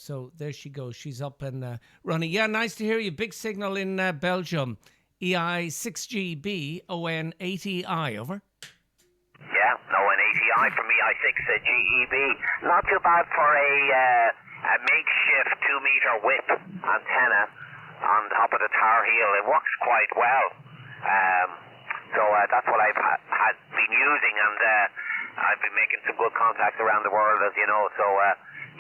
So there she goes. She's up and running. Yeah, nice to hear you. Big signal in Belgium. EI6GB ON80I, over. Yeah, ON80I from EI6GEB. Not too bad for a makeshift 2-meter whip antenna on top of the tar heel. It works quite well. So that's what I've had been using, and I've been making some good contacts around the world, as you know. So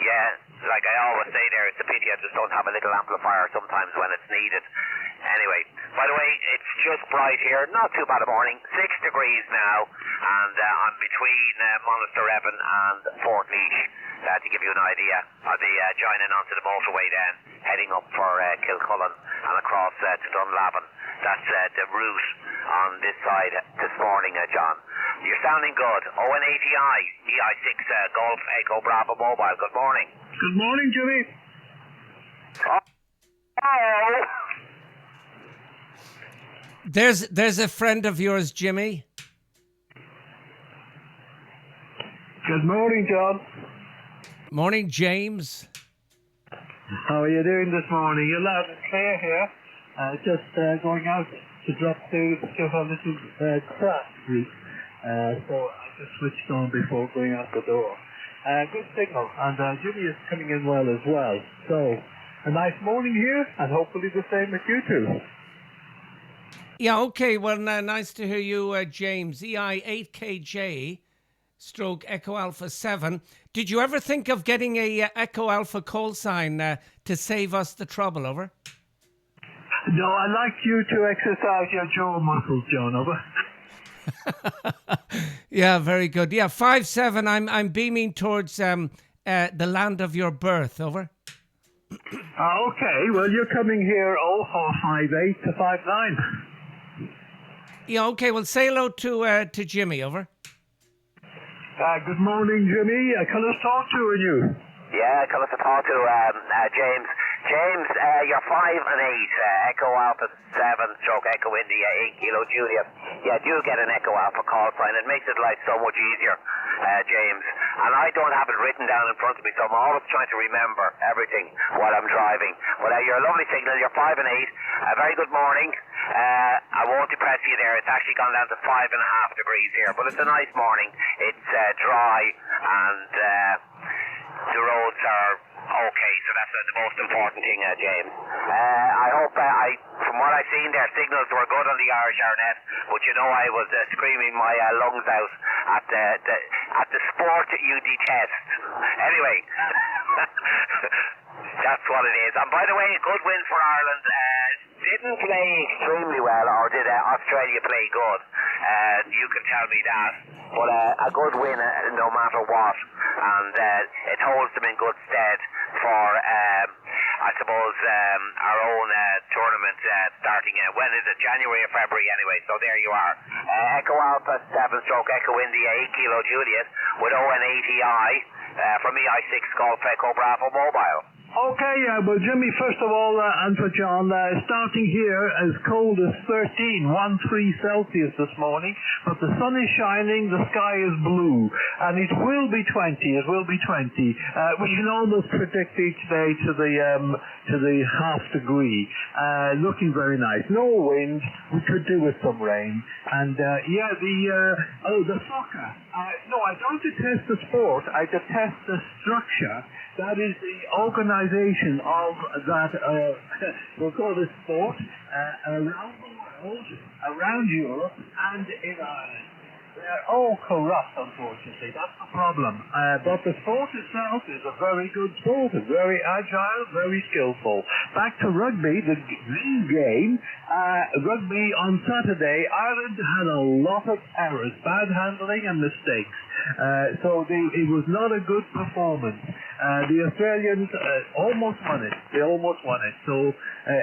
yeah, like I always say there, it's a pity I just don't have a little amplifier sometimes when it's needed. Anyway, by the way, it's just bright here, not too bad a morning, 6 degrees now, and I'm between Monasterevin and Fort Laois, to give you an idea. I'll be joining onto the motorway then, heading up for Kilcullen and across to Dunlavin. That's the route on this side this morning, John. You're sounding good. ON80I, EI6 Golf Echo Bravo Mobile. Good morning. Good morning, Jimmy. Oh. There's a friend of yours, Jimmy. Good morning, John. Morning, James. How are you doing this morning? You're loud and clear here. Just going out to drop to a little crash route. So I just switched on before going out the door. Good signal, and Jimmy is coming in well as well. So a nice morning here, and hopefully the same with you too. Yeah, okay. Well, nice to hear you, James. EI8KJ stroke Echo Alpha 7. Did you ever think of getting a Echo Alpha call sign to save us the trouble, over? No, I like you to exercise your jaw muscles, John, over. Yeah, very good. Yeah, 5-7. I'm beaming towards the land of your birth, over. Okay, well, you're coming here 0458 to 59. Yeah, okay. Well, say hello to Jimmy, over. Good morning, Jimmy. Can I talk to you? Yeah, can I talk to James? James, you're 5 and 8, Echo Alpha 7 stroke Echo India 8 Kilo Juliet. Yeah, do get an Echo Alpha call sign. It makes it life so much easier, James. And I don't have it written down in front of me, so I'm always trying to remember everything while I'm driving. But you're a lovely signal. You're 5 and 8. Very good morning. I won't depress you there. It's actually gone down to 5.5 degrees here, but it's a nice morning. It's dry, and the roads are okay, so that's the most important thing, James. I hope, from what I've seen there, signals were good on the Irish Arnett, but you know I was screaming my lungs out at the sport you detest. Anyway, that's what it is. And by the way, a good win for Ireland. Didn't play extremely well, or did Australia play good? You can tell me that. But a good win no matter what, and it holds them in good stead for, I suppose, our own tournament starting, when is it? January or February anyway, so there you are. Echo Alpha 7 stroke Echo India 8 Kilo Juliet with ON80I from EI6 Golf Echo Bravo Mobile. Okay, well, Jimmy, first of all, and for John, starting here as cold as 13 Celsius this morning, but the sun is shining, the sky is blue, and it will be 20. We can almost predict each day to the half degree, looking very nice. No wind, we could do with some rain, and the soccer. No, I don't detest the sport, I detest the structure. That is the organization of that, we'll call this sport, around the world, around Europe, and in Ireland. They're all corrupt, unfortunately. That's the problem. But the sport itself is a very good sport, very agile, very skillful. Back to rugby, the game. Rugby on Saturday, Ireland had a lot of errors, bad handling and mistakes. So it was not a good performance. The Australians almost won it. They almost won it. So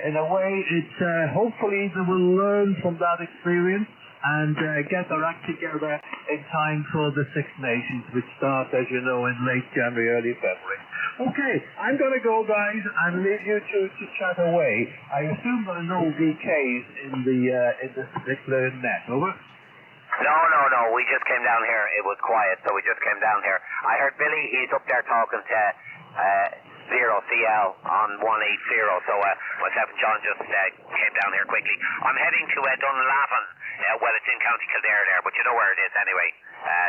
in a way, it's hopefully they will learn from that experience and get their act together in time for the Six Nations, which start, as you know, in late January, early February. Okay, I'm going to go, guys, and leave you to chat away. I assume there are no VKs in this particular net, over? No, we just came down here. It was quiet, so we just came down here. I heard Billy, he's up there talking to CL on 180. So myself and John just came down here quickly. I'm heading to Dunlavin. Well, it's in County Kildare there, but you know where it is anyway,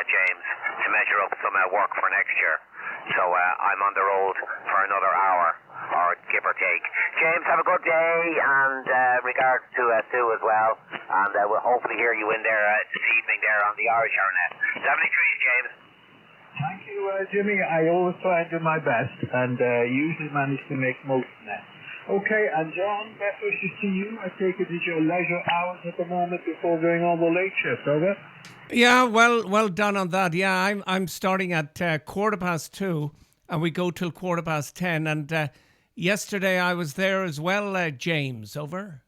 James, to measure up some work for next year. So I'm on the road for another hour, or give or take. James, have a good day, and regards to Sue as well. And we'll hopefully hear you in there this evening there on the Irish Arnet. 73, James. Thank you, Jimmy. I always try and do my best, and usually manage to make most of that. Okay, and John, best wishes to you. I take it as your leisure hours at the moment before going on the late shift, over? Yeah, well done on that. Yeah, I'm starting at 2:15, and we go till 10:15. And yesterday I was there as well, James. Over.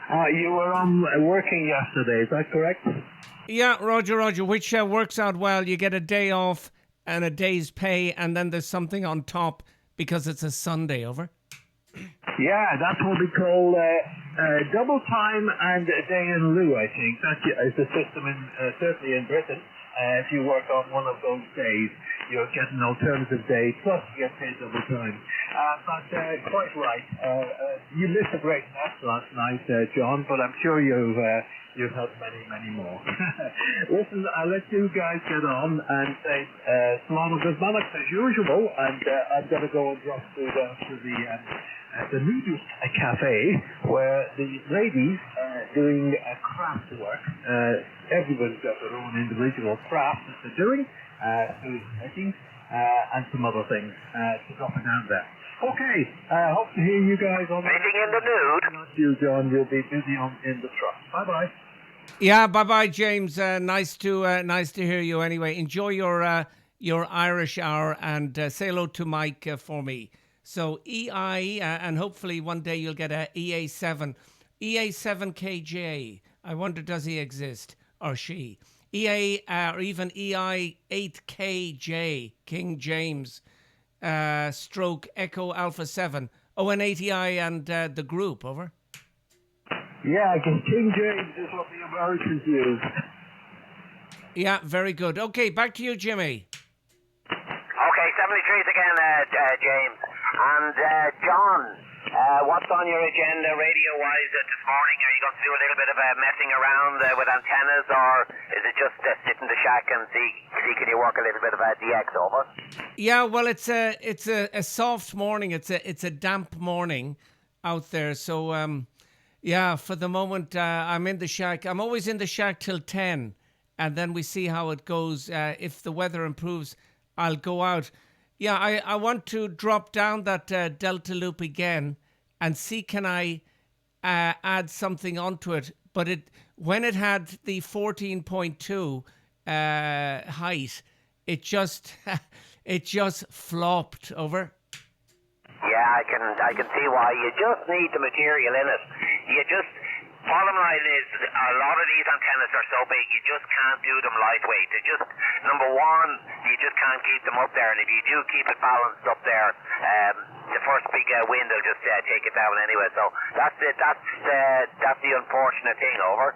You were on working yesterday, is that correct? Yeah, Roger, which works out well. You get a day off and a day's pay, and then there's something on top because it's a Sunday. Over. Yeah, that's what we call double time and a day in lieu, I think. That is the system certainly in Britain. If you work on one of those days, you'll get an alternative day, plus you get paid double time. But quite right. You missed a great nest last night, John, but I'm sure you've helped many more. Listen, I'll let you guys get on and say Slama Guzmanik as usual, and I'm going to go and drop through down to the Noodles Cafe, where the ladies are doing craft work. Everybody's got their own individual craft that they're doing, food making, and some other things to drop it down there. Okay, hope to hear you guys on Anything in the nude? Not you, John. You'll be busy in the truck. Bye-bye. Yeah, bye, James. Nice to hear you. Anyway, enjoy your Irish hour, and say hello to Mike for me. So EI, and hopefully one day you'll get a EA7 KJ. I wonder, does he exist or she? EA or even EI8KJ King James stroke Echo Alpha 7 ON80I and the group. Over. Yeah, because King James is what the Americans use. Yeah, very good. Okay, back to you, Jimmy. Okay, 73 again, James. And John, what's on your agenda radio-wise this morning? Are you going to do a little bit of messing around with antennas, or is it just sit in the shack and see can you work a little bit of DX, over? Yeah, well, it's a soft morning. It's a damp morning out there. So yeah, for the moment I'm in the shack. I'm always in the shack till 10, and then we see how it goes. If the weather improves, I'll go out. Yeah, I want to drop down that Delta loop again and see can I add something onto it. But when it had the 14.2 height, it just flopped. Over. Yeah, I can see why. You just need the material in it. Bottom line is, a lot of these antennas are so big, you just can't do them lightweight. Number one, you just can't keep them up there, and if you do keep it balanced up there, the first big wind will just take it down anyway. So that's the unfortunate thing. Over.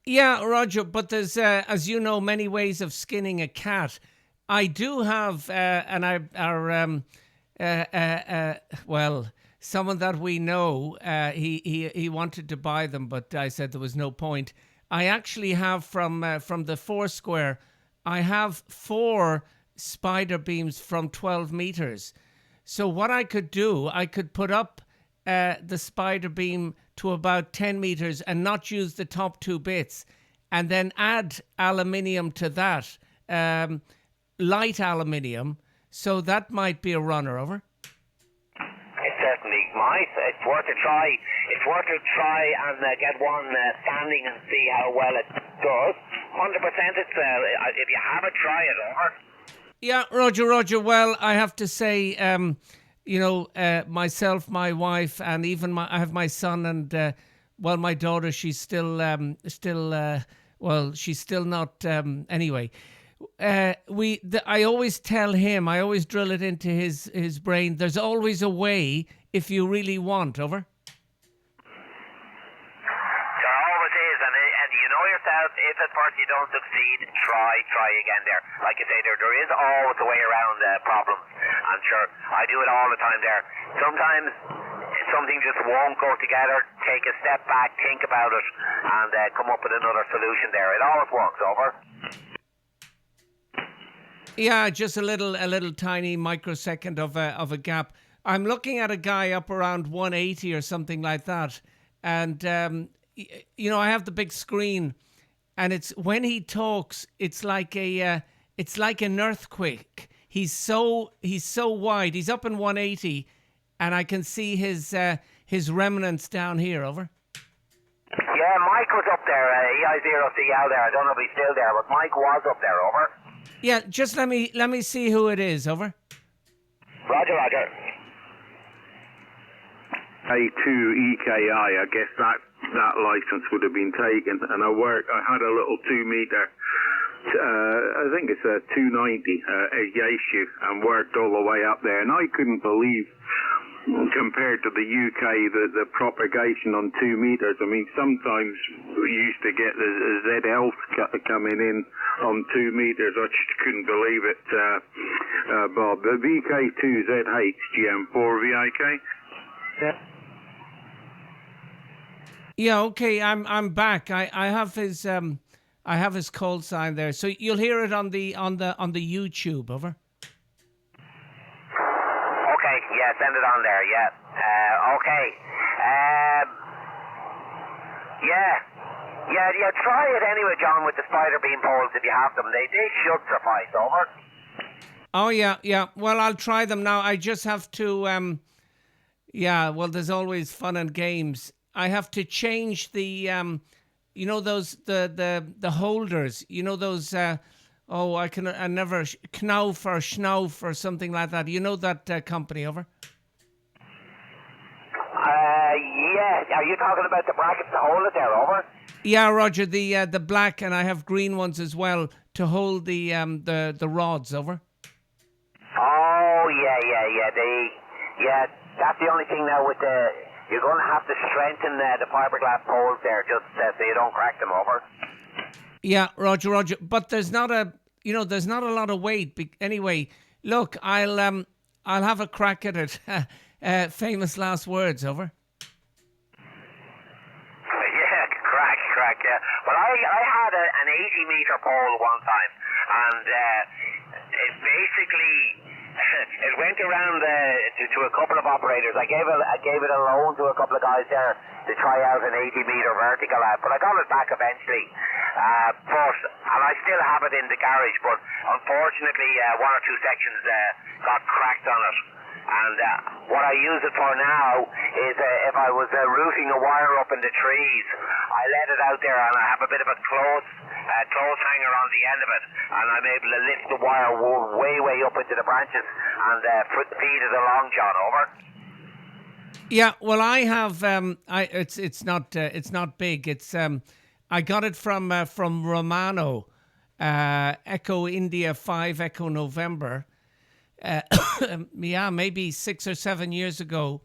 Yeah, Roger, but there's, as you know, many ways of skinning a cat. I do have, someone that we know, he wanted to buy them, but I said there was no point. I actually have from the Foursquare, I have 4 spider beams from 12 meters. So what I could do, I could put up the spider beam to about 10 meters and not use the top 2 bits, and then add aluminium to that, light aluminium. So that might be a runner. Over. Certainly might. It's worth a try. It's worth a try and get one standing and see how well it does. 100%. It's if you have it, try it. Over. Yeah, Roger. Well, I have to say, myself, my wife, and even I have my son and my daughter. She's still she's still not. Anyway. I always tell him, I always drill it into his brain, there's always a way if you really want. Over. There always is, and you know yourself, if it first you don't succeed, try again there. Like I say, there is always a way around problems. I'm sure I do it all the time there. Sometimes something just won't go together. Take a step back, think about it, and come up with another solution there. It always works. Over. Yeah, just a little tiny microsecond of a gap. I'm looking at a guy up around 180 or something like that, and I have the big screen, and it's when he talks, it's like an earthquake. He's so wide. He's up in 180, and I can see his remnants down here. Over. Yeah, Mike was up there. EI0CL there. I don't know if he's still there, but Mike was up there. Over. Yeah, just let me see who it is. Over. Roger. A2 EKI, I guess that license would have been taken, and I had a little 2 meter, I think it's a 290 issue, and worked all the way up there, and I couldn't believe, compared to the UK, the propagation on 2 meters. I mean, sometimes we used to get the ZLs coming in on 2 meters. I just couldn't believe it, Bob. The VK2ZH GM4 VIK. Yeah. Yeah, okay, I'm back. I have his call sign there, so you'll hear it on the YouTube. Over. Okay, yeah, send it on there. Yeah. Okay. Yeah. Try it anyway, John, with the spider beam poles if you have them. They should suffice. Over. Oh yeah. Well, I'll try them now. I just have to. Yeah. Well, there's always fun and games. I have to change the, those the holders. You know those. I never Knauf or Schnauf or something like that. You know that company. Over. Yeah. Are you talking about the brackets to hold it there? Over. Yeah, Roger. The black, and I have green ones as well to hold the rods. Over. Oh yeah. That's the only thing now with the. You're going to have to strengthen the fiberglass poles there, just so you don't crack them. Over. Yeah, Roger. But there's not a lot of weight. Anyway, look, I'll have a crack at it. Famous last words. Over. Yeah, crack. Yeah. Well, I had an 80-meter pole one time, and it basically. It went around to a couple of operators. I gave it a loan to a couple of guys there to try out an 80-meter vertical out, but I got it back eventually. And I still have it in the garage, but unfortunately one or two sections got cracked on it. And what I use it for now is if I was routing a wire up in the trees, I let it out there and I have a bit of a clothes hanger on the end of it, and I'm able to lift the wire way up into the branches and feed it along, John. Over. Yeah, well, I have. It's not big. It's I got it from Romano, Echo India 5 Echo November. Maybe 6 or 7 years ago,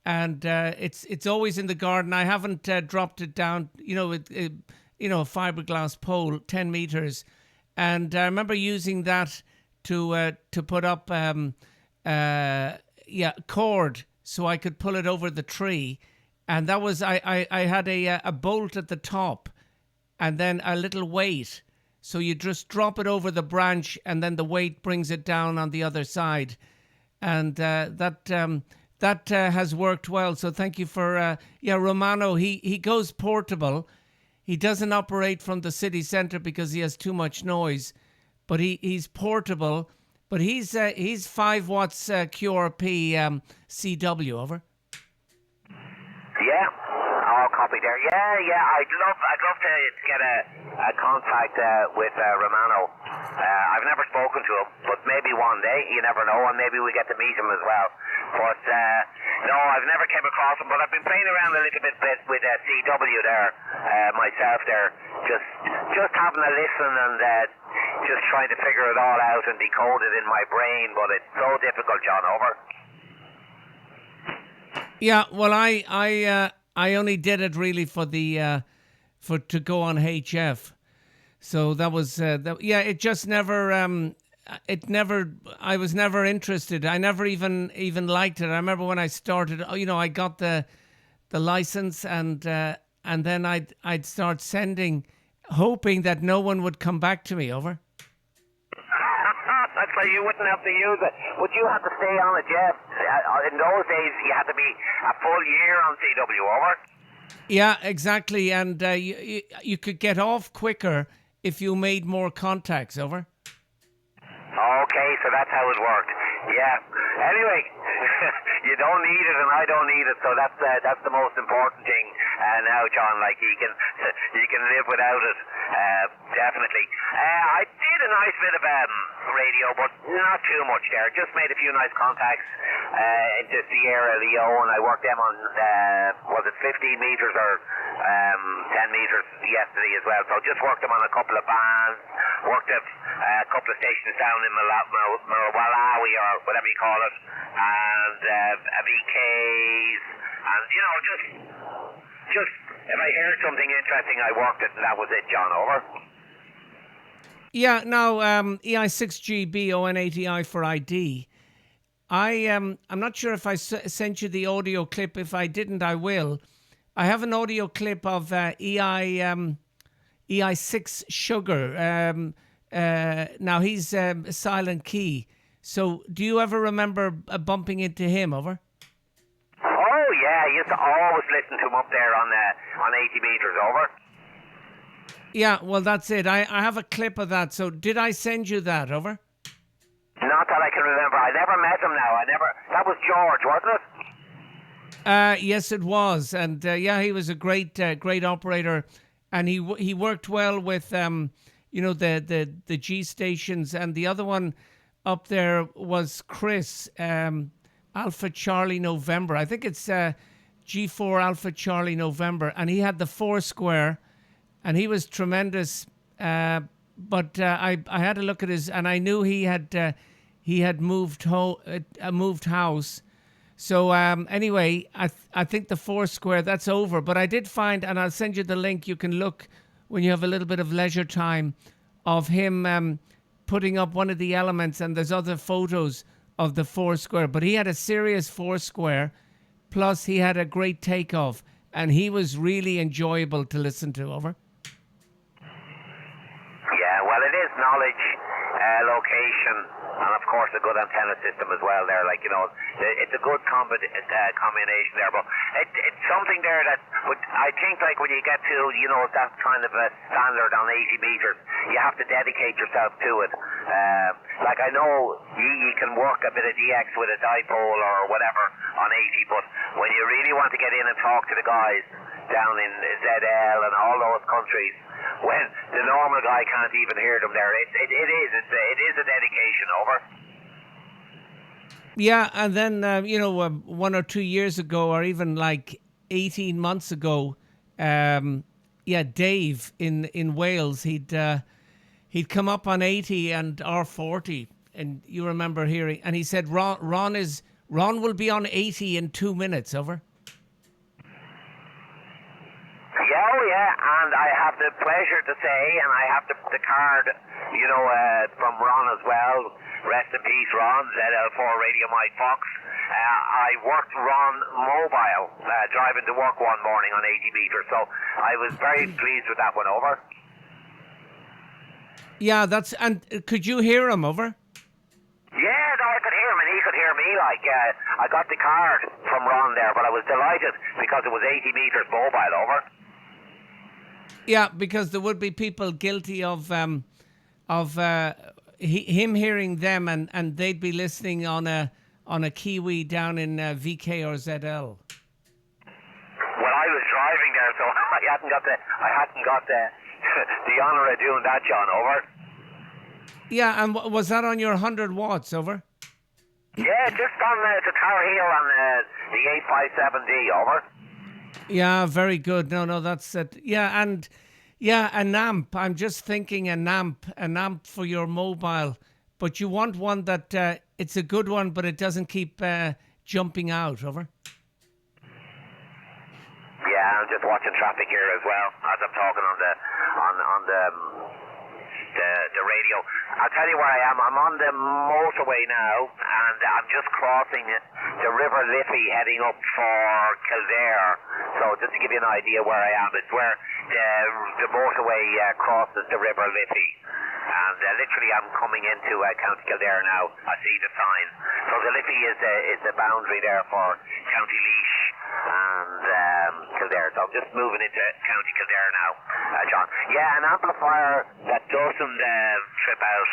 and it's always in the garden. I haven't dropped it down. A fiberglass pole, 10 meters, and I remember using that to put up cord so I could pull it over the tree, and that was I had a bolt at the top, and then a little weight. So you just drop it over the branch, and then the weight brings it down on the other side, and that has worked well. So thank you for Romano. He goes portable. He doesn't operate from the city centre because he has too much noise, but he's portable. But he's 5 watts QRP CW. Over. Yeah. Oh, copy there. Yeah. I'd love to get a contact with Romano. I've never spoken to him, but maybe one day, you never know, and maybe we get to meet him as well. But no, I've never came across him, but I've been playing around a little bit with CW there myself there, just having a listen and just trying to figure it all out and decode it in my brain, but it's so difficult, John. Over. Yeah, well, I only did it really for to go on HF. So that was yeah. It just never. It never. I was never interested. I never even liked it. I remember when I started. I got the license, and then I'd start sending, hoping that no one would come back to me. Over. That's why you wouldn't have to use it. But you had to stay on it, yes. In those days, you had to be a full year on CW, over. Yeah, exactly. And you could get off quicker if you made more contacts, over. Okay, so that's how it worked. Yeah. Anyway, you don't need it, and I don't need it, so that's the most important thing now, John. Like you can live without it, definitely. I did a nice bit of radio, but not too much there. Just made a few nice contacts into Sierra Leone. I worked them on was it 15 meters or 10 meters yesterday as well. So just worked them on a couple of bands. Worked at a couple of stations down in Malawi or whatever you call it, and VKs, and just if I heard something interesting, I worked it, and that was it, John. Over. Yeah. Now, EI6GB ON80I for ID. I'm not sure if I sent you the audio clip. If I didn't, I will. I have an audio clip of EI6 Sugar. Now he's Silent Key. So do you ever remember bumping into him? Over. Oh yeah, I used to always listen to him up there on 80 meters. Over. Yeah, well that's it. I have a clip of that. So did I send you that? Over. Not that I can remember. I never met him. That was George, wasn't it? Yes, it was, and yeah, he was a great operator, and he worked well with the G stations, and the other one up there was Chris, Alpha Charlie November. I think it's G4 Alpha Charlie November, and he had the Foursquare, and he was tremendous. But I had a look at his, and I knew he had moved house. So anyway, I think the Foursquare, that's over. But I did find, and I'll send you the link. You can look when you have a little bit of leisure time, of him putting up one of the elements, and there's other photos of the Foursquare. But he had a serious Foursquare, plus he had a great takeoff, and he was really enjoyable to listen to. Over. Yeah, well, it is knowledge, location, and of course a good antenna system as well there. Like, it's a good combination there. But it's something there that I think, like, when you get to, that kind of a standard on 80 meters, you have to dedicate yourself to it. Like, I know you can work a bit of DX with a dipole or whatever on 80, but when you really want to get in and talk to the guys down in ZL and all those countries, when the normal guy can't even hear them there, it is a dedication. Over. Yeah, and then 1 or 2 years ago, or even like 18 months ago, Dave in Wales, he'd come up on 80 and R40, and you remember hearing, and he said Ron will be on 80 in 2 minutes. Over. Yeah, and I have the pleasure to say, and I have the card, from Ron as well. Rest in peace, Ron, ZL4 Radio Mike Fox. I worked Ron mobile, driving to work one morning on 80 meters, so I was very pleased with that one. Over. Yeah, and could you hear him? Over. Yeah, no, I could hear him, and he could hear me. Like, I got the card from Ron there, but I was delighted because it was 80 meters mobile. Over. Yeah, because there would be people guilty of him hearing them, and they'd be listening on a Kiwi down in VK or ZL. Well, I was driving there, so I hadn't got the honour of doing that, John. Over. Yeah, and was that on your 100 watts? Over. Yeah, just on the Tower Hill on the 857D. Over. Yeah, very good. No, that's it. Yeah, and an amp. I'm just thinking an amp for your mobile, but you want one that it's a good one, but it doesn't keep jumping out. Over. Yeah, I'm just watching traffic here as well as I'm talking on the the radio. I'll tell you where I am. I'm on the motorway now, and I'm just crossing the River Liffey heading up for Kildare. So just to give you an idea where I am, it's where the motorway crosses the River Liffey. And literally I'm coming into County Kildare now. I see the sign. So the Liffey is the boundary there for County Laois and Kildare. So I'm just moving into County Kildare now, John. Yeah, an amplifier that doesn't trip out,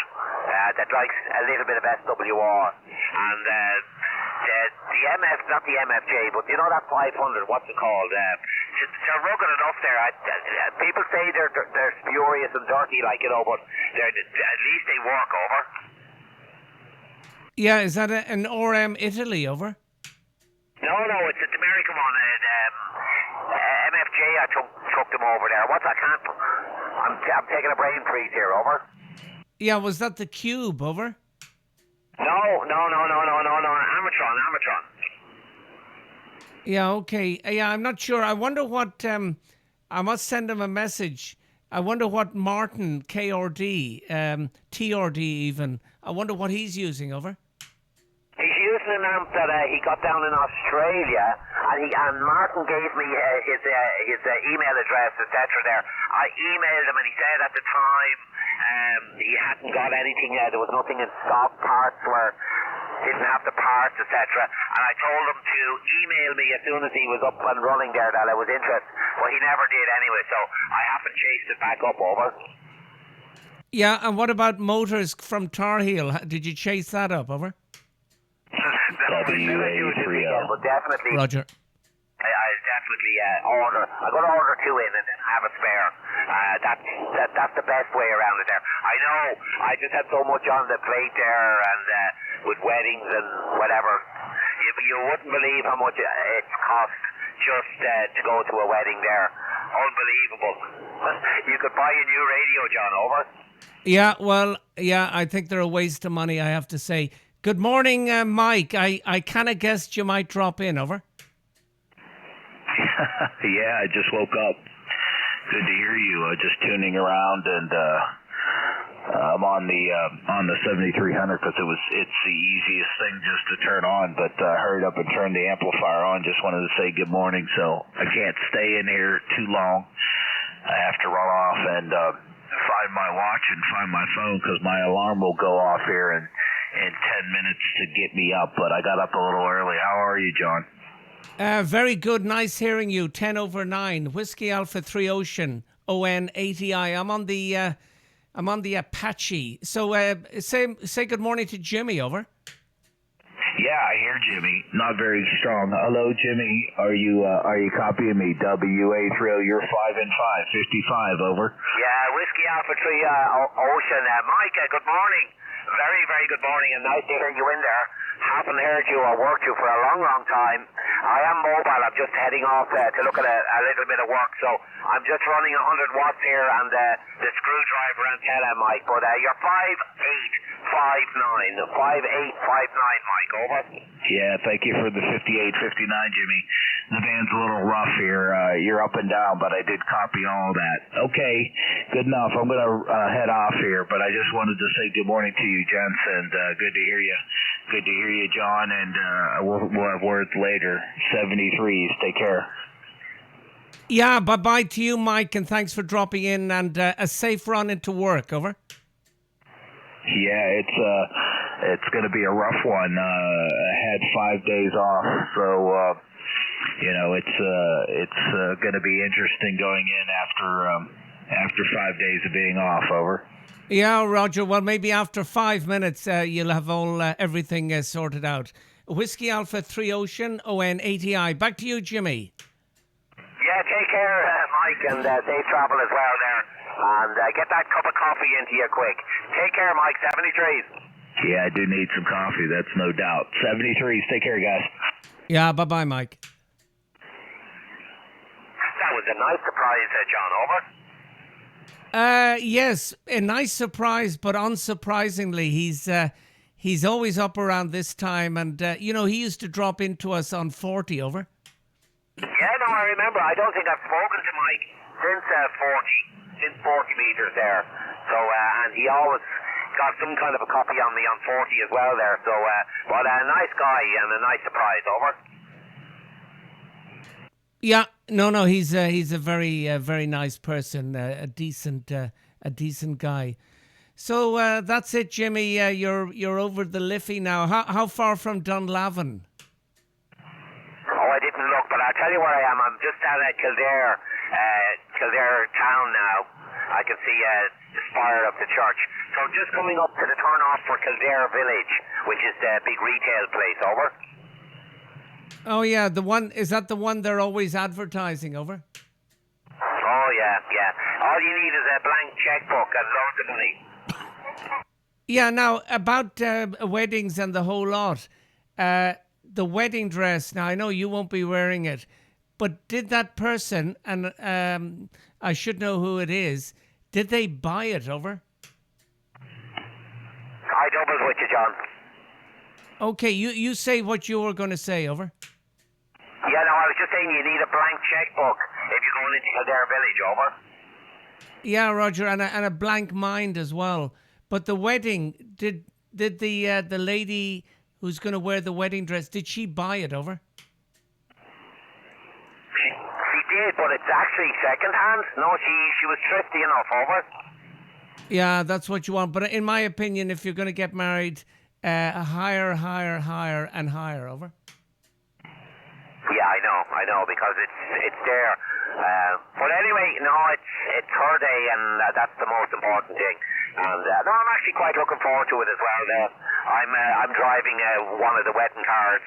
that likes a little bit of SWR. And the MF, not the MFJ, but you know that 500, what's it called? They're rugged enough there. People say they're spurious and dirty, like, you know, but at least they work, over. Yeah, is that an RM Italy, over? No, it's an American one. MFJ, I took them over there. I'm taking a brain freeze here, over. Yeah, was that the Cube, over? No, Amatron. Yeah, okay. Yeah, I'm not sure. I wonder what, I must send him a message. I wonder what Martin, KRD, TRD even, I wonder what he's using, over. He's using an amp that he got down in Australia, and Martin gave me his email address, etc. there. I emailed him, and he said at the time he hadn't got anything, there was nothing in stock, parts didn't have the parts, etc. And I told him to email me as soon as he was up and running there that I was interested, but he never did anyway, so I haven't chased it back up, over. Yeah, and what about motors from Tar Heel? Did you chase that up, over? WA3O. But definitely, Roger. I'll definitely order. I'm going to order two in and then have a spare. That's the best way around it there. I know, I just had so much on the plate there, and with weddings and whatever. You wouldn't believe how much it cost just to go to a wedding there. Unbelievable. You could buy a new radio, John, over. Yeah, well, yeah, I think they're a waste of money, I have to say. Good morning, Mike. I kind of guessed you might drop in, over. Yeah, I just woke up. Good to hear you. Just tuning around, and I'm on the 7300 because it's the easiest thing just to turn on. But I hurried up and turned the amplifier on. Just wanted to say good morning. So I can't stay in here too long. I have to run off and find my watch and find my phone because my alarm will go off here in 10 minutes to get me up. But I got up a little early. How are you, John? Very good. Nice hearing you. 10 over 9. Whiskey Alpha 3 Ocean, ON80I. I'm on the Apache. So say good morning to Jimmy, over. Yeah, I hear Jimmy. Not very strong. Hello, Jimmy. Are you copying me? WA3O, you're 5 and 5, 55, over. Yeah, Whiskey Alpha 3 Ocean. Mike, good morning. Very, very good morning, and nice to hear you in there. Haven't heard you or worked you for a long, long time. I am mobile. I'm just heading off to look at a little bit of work, so I'm just running 100 watts here and the screwdriver antenna, Mike. But you're 5859, 5859, Mike. Over. Yeah, thank you for the 5859, Jimmy. The band's a little rough here. You're up and down, but I did copy all that. Okay, good enough. I'm going to head off here, but I just wanted to say good morning to you, gents, and good to hear you. Good to hear you, John, and we'll have words later. 73s, take care. Yeah, bye-bye to you, Mike, and thanks for dropping in, and a safe run into work, over. Yeah, it's going to be a rough one. I had 5 days off, so it's going to be interesting going in after 5 days of being off, over. Yeah, Roger. Well, maybe after 5 minutes, you'll have everything sorted out. Whiskey Alpha 3 Ocean, ON80I. Back to you, Jimmy. Yeah, take care, Mike, and safe travel as well there. And get that cup of coffee into you quick. Take care, Mike. 73s. Yeah, I do need some coffee. That's no doubt. 73s. Take care, guys. Yeah, bye-bye, Mike. That was a nice surprise, John, over. Yes, a nice surprise, but unsurprisingly, he's always up around this time, and he used to drop into us on 40, over. Yeah, no, I remember. I don't think I've spoken to Mike since 40 meters there. So, and he always got some kind of a copy on me on 40 as well there. So, but a nice guy and a nice surprise, over. Yeah, no, he's a very nice person, a decent guy. So that's it, Jimmy. You're over the Liffey now. How far from Dunlavin? Oh, I didn't look, but I'll tell you where I am. I'm just down at Kildare town now. I can see the spire of the church. So I'm just coming up to the turn off for Kildare Village, which is the big retail place, over. Oh yeah, is that the one they're always advertising, over? Oh yeah. All you need is a blank checkbook and loads of money. Yeah, now about weddings and the whole lot. The wedding dress, now I know you won't be wearing it, but did that person, and I should know who it is, did they buy it, over? I doubled with you, John. Okay, you say what you were going to say, over? Yeah, no, I was just saying you need a blank checkbook if you're going into Kildare Village, over. Yeah, Roger, and a blank mind as well. But the wedding, did the lady who's going to wear the wedding dress, did she buy it, over? She did, but it's actually second-hand. No, she was thrifty enough, over. Yeah, that's what you want. But in my opinion, if you're going to get married, higher, and higher, over. Yeah, I know, because it's there. But anyway, no, it's her day, and that's the most important thing. And no, I'm actually quite looking forward to it as well. I'm driving one of the wedding cars,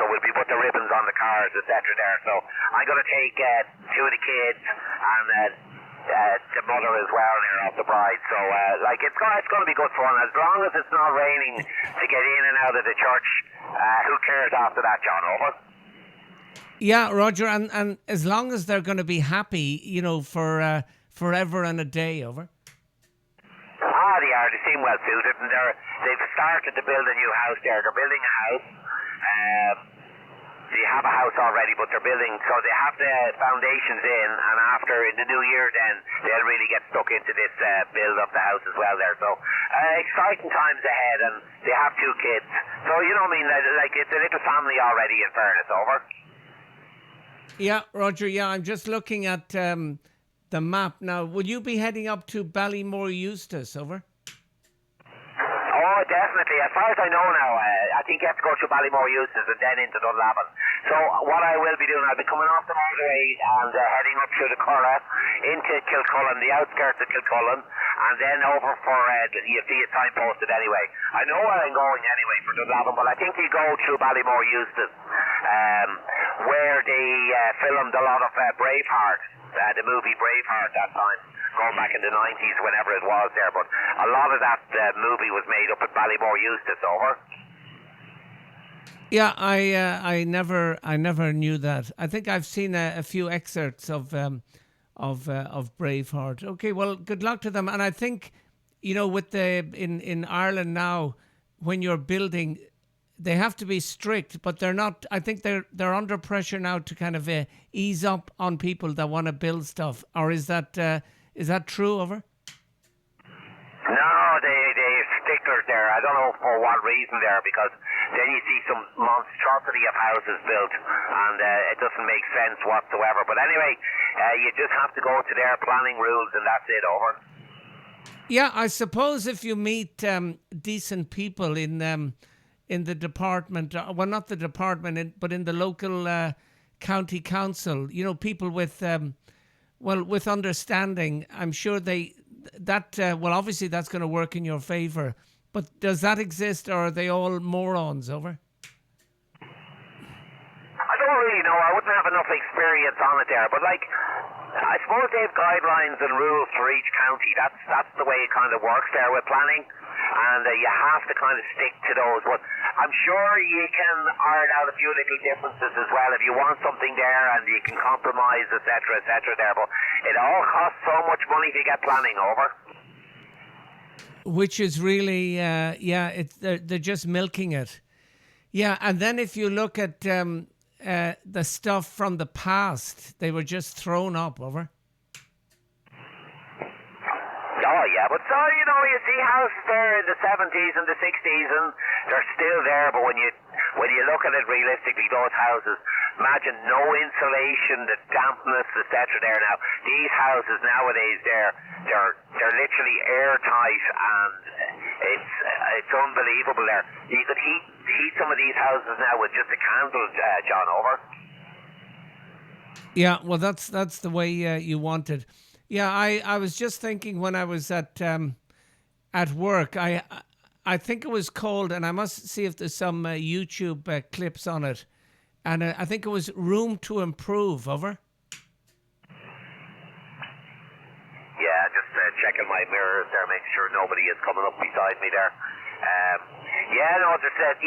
so we'll be put the ribbons on the cars, etc. There. So I'm going to take two of the kids and the mother as well there of the bride. So it's going to be good fun as long as it's not raining to get in and out of the church. Who cares after that, John? Over. Yeah, Roger, and as long as they're going to be happy, for forever and a day, over. They are. They seem well suited, and they've started to build a new house there. They're building a house. They have a house already, but they're building, so they have the foundations in, and after in the new year, then they'll really get stuck into this build of the house as well there. So exciting times ahead, and they have two kids. So you know what I mean? Like it's a little family already. In fairness, over. Yeah, Roger. Yeah, I'm just looking at the map now. Will you be heading up to Ballymore Eustace, over? Oh, definitely. As far as I know now, I think you have to go through Ballymore Eustace and then into Dunlavin. So what I will be doing, I'll be coming off the motorway and heading up through the Curragh into Kilcullen, the outskirts of Kilcullen, and then over for, you'll see it signposted anyway. I know where I'm going anyway for Dunlavin, but I think you go through Ballymore Eustace, where they filmed a lot of Braveheart, the movie Braveheart that time. Going back in the 90s, whenever it was there, but a lot of that movie was made up at Ballymore Eustace, over. Yeah, I never knew that. I think I've seen a few excerpts of Braveheart. Okay, well, good luck to them. And I think, with in Ireland now, when you're building, they have to be strict, but they're not. I think they're under pressure now to kind of ease up on people that want to build stuff. Or is that true, over? No, they're sticklers there. I don't know for what reason there, because then you see some monstrosity of houses built, and it doesn't make sense whatsoever. But anyway, you just have to go to their planning rules, and that's it, over. Yeah, I suppose if you meet decent people in the department, well, not the department, but in the local county council, people with with understanding, I'm sure obviously that's going to work in your favour. But does that exist, or are they all morons, over? I don't really know. I wouldn't have enough experience on it there. But I suppose they have guidelines and rules for each county. That's the way it kind of works there with planning. And you have to kind of stick to those. But I'm sure you can iron out a few little differences as well if you want something there, and you can compromise, etc., there. But it all costs so much money to get planning, over. Which is really, they're just milking it. Yeah, and then if you look at the stuff from the past, they were just thrown up, over. Yeah, but so, you know, you see houses there in the 70s and the 60s, and they're still there, but when you look at it realistically, those houses, imagine no insulation, the dampness, etc. there now. These houses nowadays, they're literally airtight, and it's unbelievable there. You could heat some of these houses now with just a candle, John, over. Yeah, well, that's the way you want it. Yeah, I was just thinking when I was at work, I think it was called, and I must see if there's some YouTube clips on it, and I think it was Room to Improve, over. Yeah, just checking my mirrors there, making sure nobody is coming up beside me there.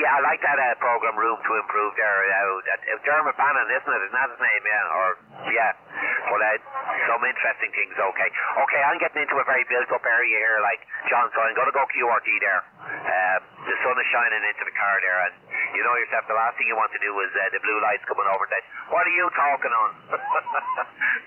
I like that program, Room to Improve there. Dermot Bannon, isn't it? Isn't that his name? Yeah. But some interesting things, okay. Okay, I'm getting into a very built-up area here, like, John, so I'm going to go QRT there. The sun is shining into the car there, and you know yourself, the last thing you want to do is the blue lights coming over and say, what are you talking on?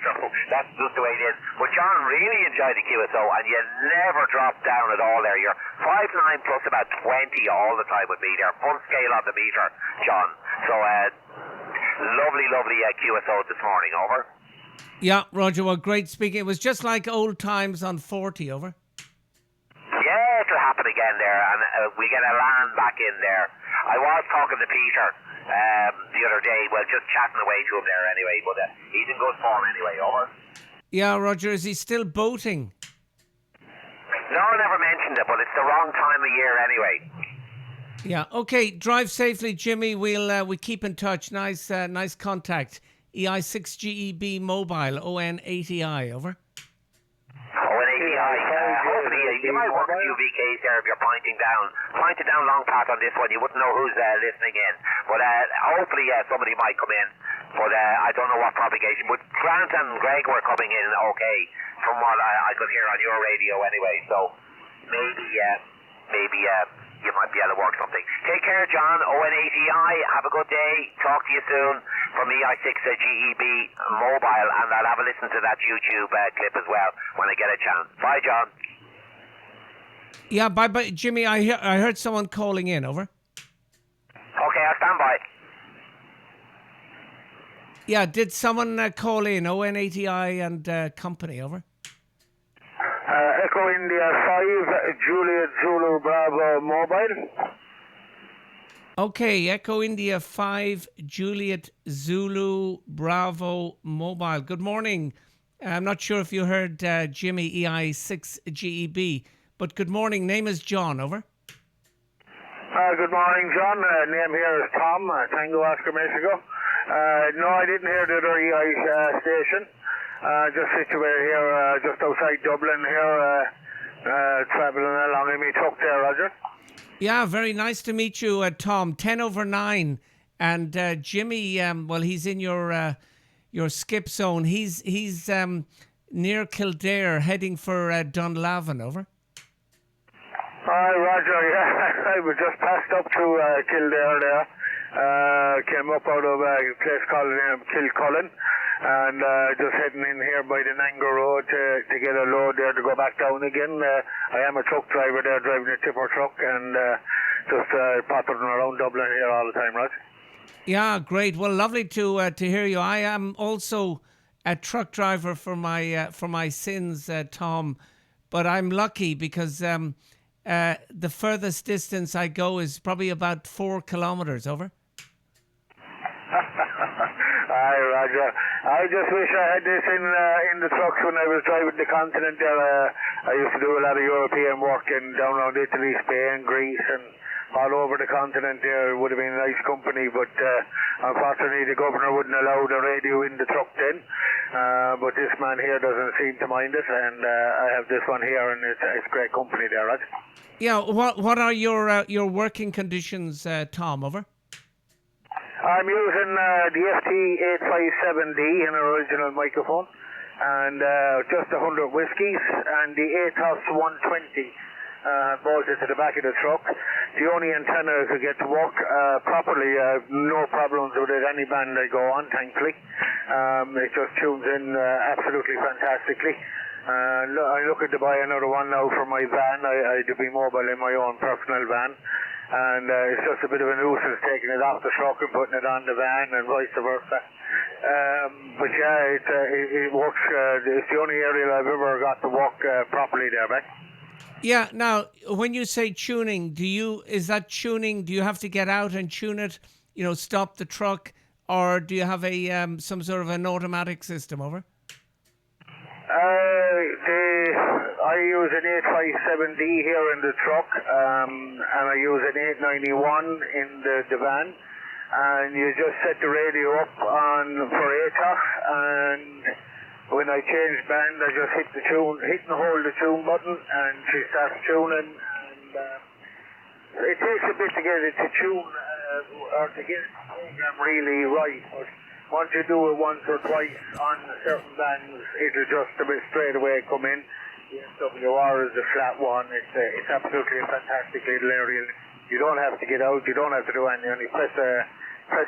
So that's just the way it is. But John really enjoyed the QSO, and you never drop down at all there. You're 5'9" plus about 20 all the time with me there. Full scale on the meter, John. So lovely QSO this morning, over. Yeah, Roger, well, great speaking. It was just like old times on 40, over. Yeah, it'll happen again there, and we get a land back in there. I was talking to Peter the other day, well, just chatting away to him there anyway, but he's in good form anyway, over. Yeah, Roger, is he still boating? No, I never mentioned it, but it's the wrong time of year anyway. Yeah, okay, drive safely, Jimmy. We keep in touch. Nice contact. EI6GEB Mobile, ON80I, over. ON80I, hopefully you might work a few VKs there if you're pointing down long path on this one. You wouldn't know who's listening in, but hopefully somebody might come in. But I don't know what propagation. But Grant and Greg were coming in okay, from what I could hear on your radio anyway. So maybe you might be able to work something. Take care, John. ON80I. Have a good day. Talk to you soon from EI6GEB Mobile, and I'll have a listen to that YouTube clip as well when I get a chance. Bye, John. Yeah, bye, Jimmy. I heard someone calling in. Over. Okay, I'll stand by. Yeah, did someone call in? ON80I and company. Over. Echo India 5, Juliet Zulu Bravo Mobile. Okay, Echo India 5, Juliet Zulu Bravo Mobile. Good morning. I'm not sure if you heard Jimmy EI6GEB, but good morning. Name is John, over. Good morning, John. Name here is Tom, Tango Oscar Mexico. No, I didn't hear the other EI station. Just situated here, just outside Dublin here, travelling along in my truck there, Roger. Yeah, very nice to meet you, Tom. 10 over 9. And Jimmy, well, he's in your skip zone. He's near Kildare, heading for Dunlavin, over. Hi, Roger, yeah. I was just passed up to Kildare there. Came up out of a place called Kilcullen, and just heading in here by the Nanger Road to get a load there to go back down again. I am a truck driver there, driving a tipper truck, and just popping around Dublin here all the time, right? Yeah, great. Well, lovely to hear you. I am also a truck driver for my sins, Tom, but I'm lucky because the furthest distance I go is probably about 4 kilometres, over. Aye, Roger. I just wish I had this in the trucks when I was driving the continent there. I used to do a lot of European work down around Italy, Spain, Greece, and all over the continent there. It would have been a nice company, but unfortunately the governor wouldn't allow the radio in the truck then. But this man here doesn't seem to mind it, and I have this one here, and it's great company there, right? Yeah, what are your working conditions, Tom, over? I'm using the FT857D, an original microphone, and just 100 whiskies, and the ATOS 120 bolted to the back of the truck. The only antenna I could get to work properly. No problems with it, any band I go on, thankfully. It just tunes in absolutely fantastically. I'm looking to buy another one now for my van. I do be mobile in my own personal van, and it's just a bit of a nuisance taking it off the truck and putting it on the van and vice versa. But yeah, it works. It's the only area I've ever got to walk properly there, Beck. Yeah. Now, when you say tuning, is that tuning? Do you have to get out and tune it? Stop the truck, or do you have a some sort of an automatic system? Over. I use an 857D here in the truck, and I use an 891 in the van, and you just set the radio up on for ATOS, and when I change band, I just hit and hold the tune button, and she starts tuning, and it takes a bit to get it to tune, or to get the program really right, but once you do it once or twice on certain bands, it'll just a bit straight away come in. The SWR is a flat one. It's absolutely a fantastic little area. You don't have to get out. You don't have to do anything. You press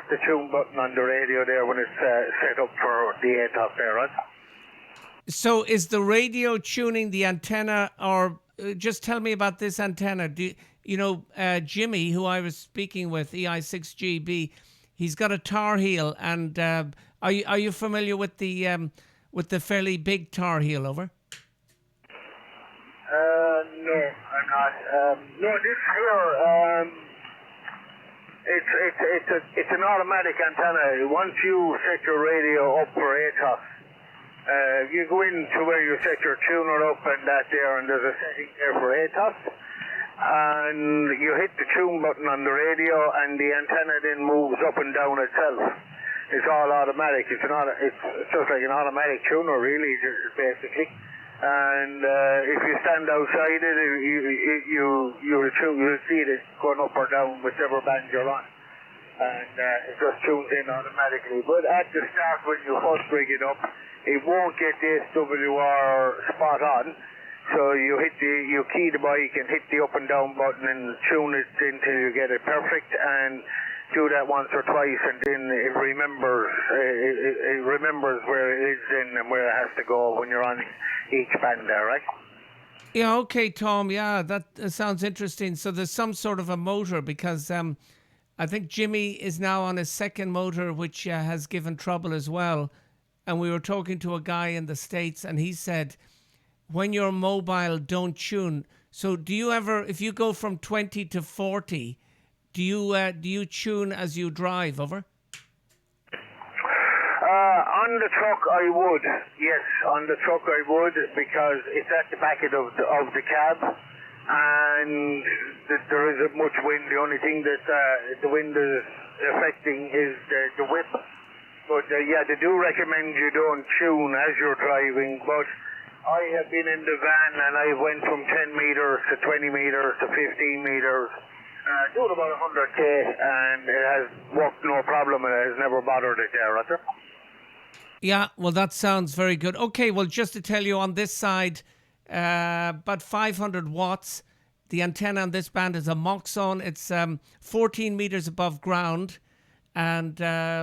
the tune button on the radio there when it's set up for the ATOS there, right? So is the radio tuning the antenna, or just tell me about this antenna? Jimmy, who I was speaking with, EI6GB, he's got a Tar Heel, and are you familiar with the fairly big Tar Heel? Over. No, I'm not. No, this here, it's an automatic antenna. Once you set your radio up for ATOS, you go into where you set your tuner up and that there, and there's a setting there for ATOS, and you hit the tune button on the radio, and the antenna then moves up and down itself. It's all automatic. It's just like an automatic tuner, really, basically. And if you stand outside it, you'll see it going up or down whichever band you're on, and it just tunes in automatically. But at the start, when you first bring it up, it won't get the SWR spot on. So you key the bike and hit the up and down button and tune it until you get it perfect, and do that once or twice, and then it remembers where it is in and where it has to go when you're on each band there, right? Yeah, okay, Tom. Yeah, that sounds interesting. So there's some sort of a motor, because I think Jimmy is now on his second motor, which has given trouble as well. And we were talking to a guy in the States, and he said, when you're mobile, don't tune. So do you ever, if you go from 20 to 40, do you tune as you drive? Over? On the truck, I would. Yes, on the truck I would, because it's at the back of the cab, and there isn't much wind. The only thing that the wind is affecting is the whip. But yeah, they do recommend you don't tune as you're driving. But I have been in the van, and I went from 10 meters to 20 meters to 15 meters, doing about 100k, and it has worked no problem, and it has never bothered it there, Roger. Yeah, well, that sounds very good. Okay, well, just to tell you on this side, about 500 watts. The antenna on this band is a Moxon. It's 14 meters above ground. And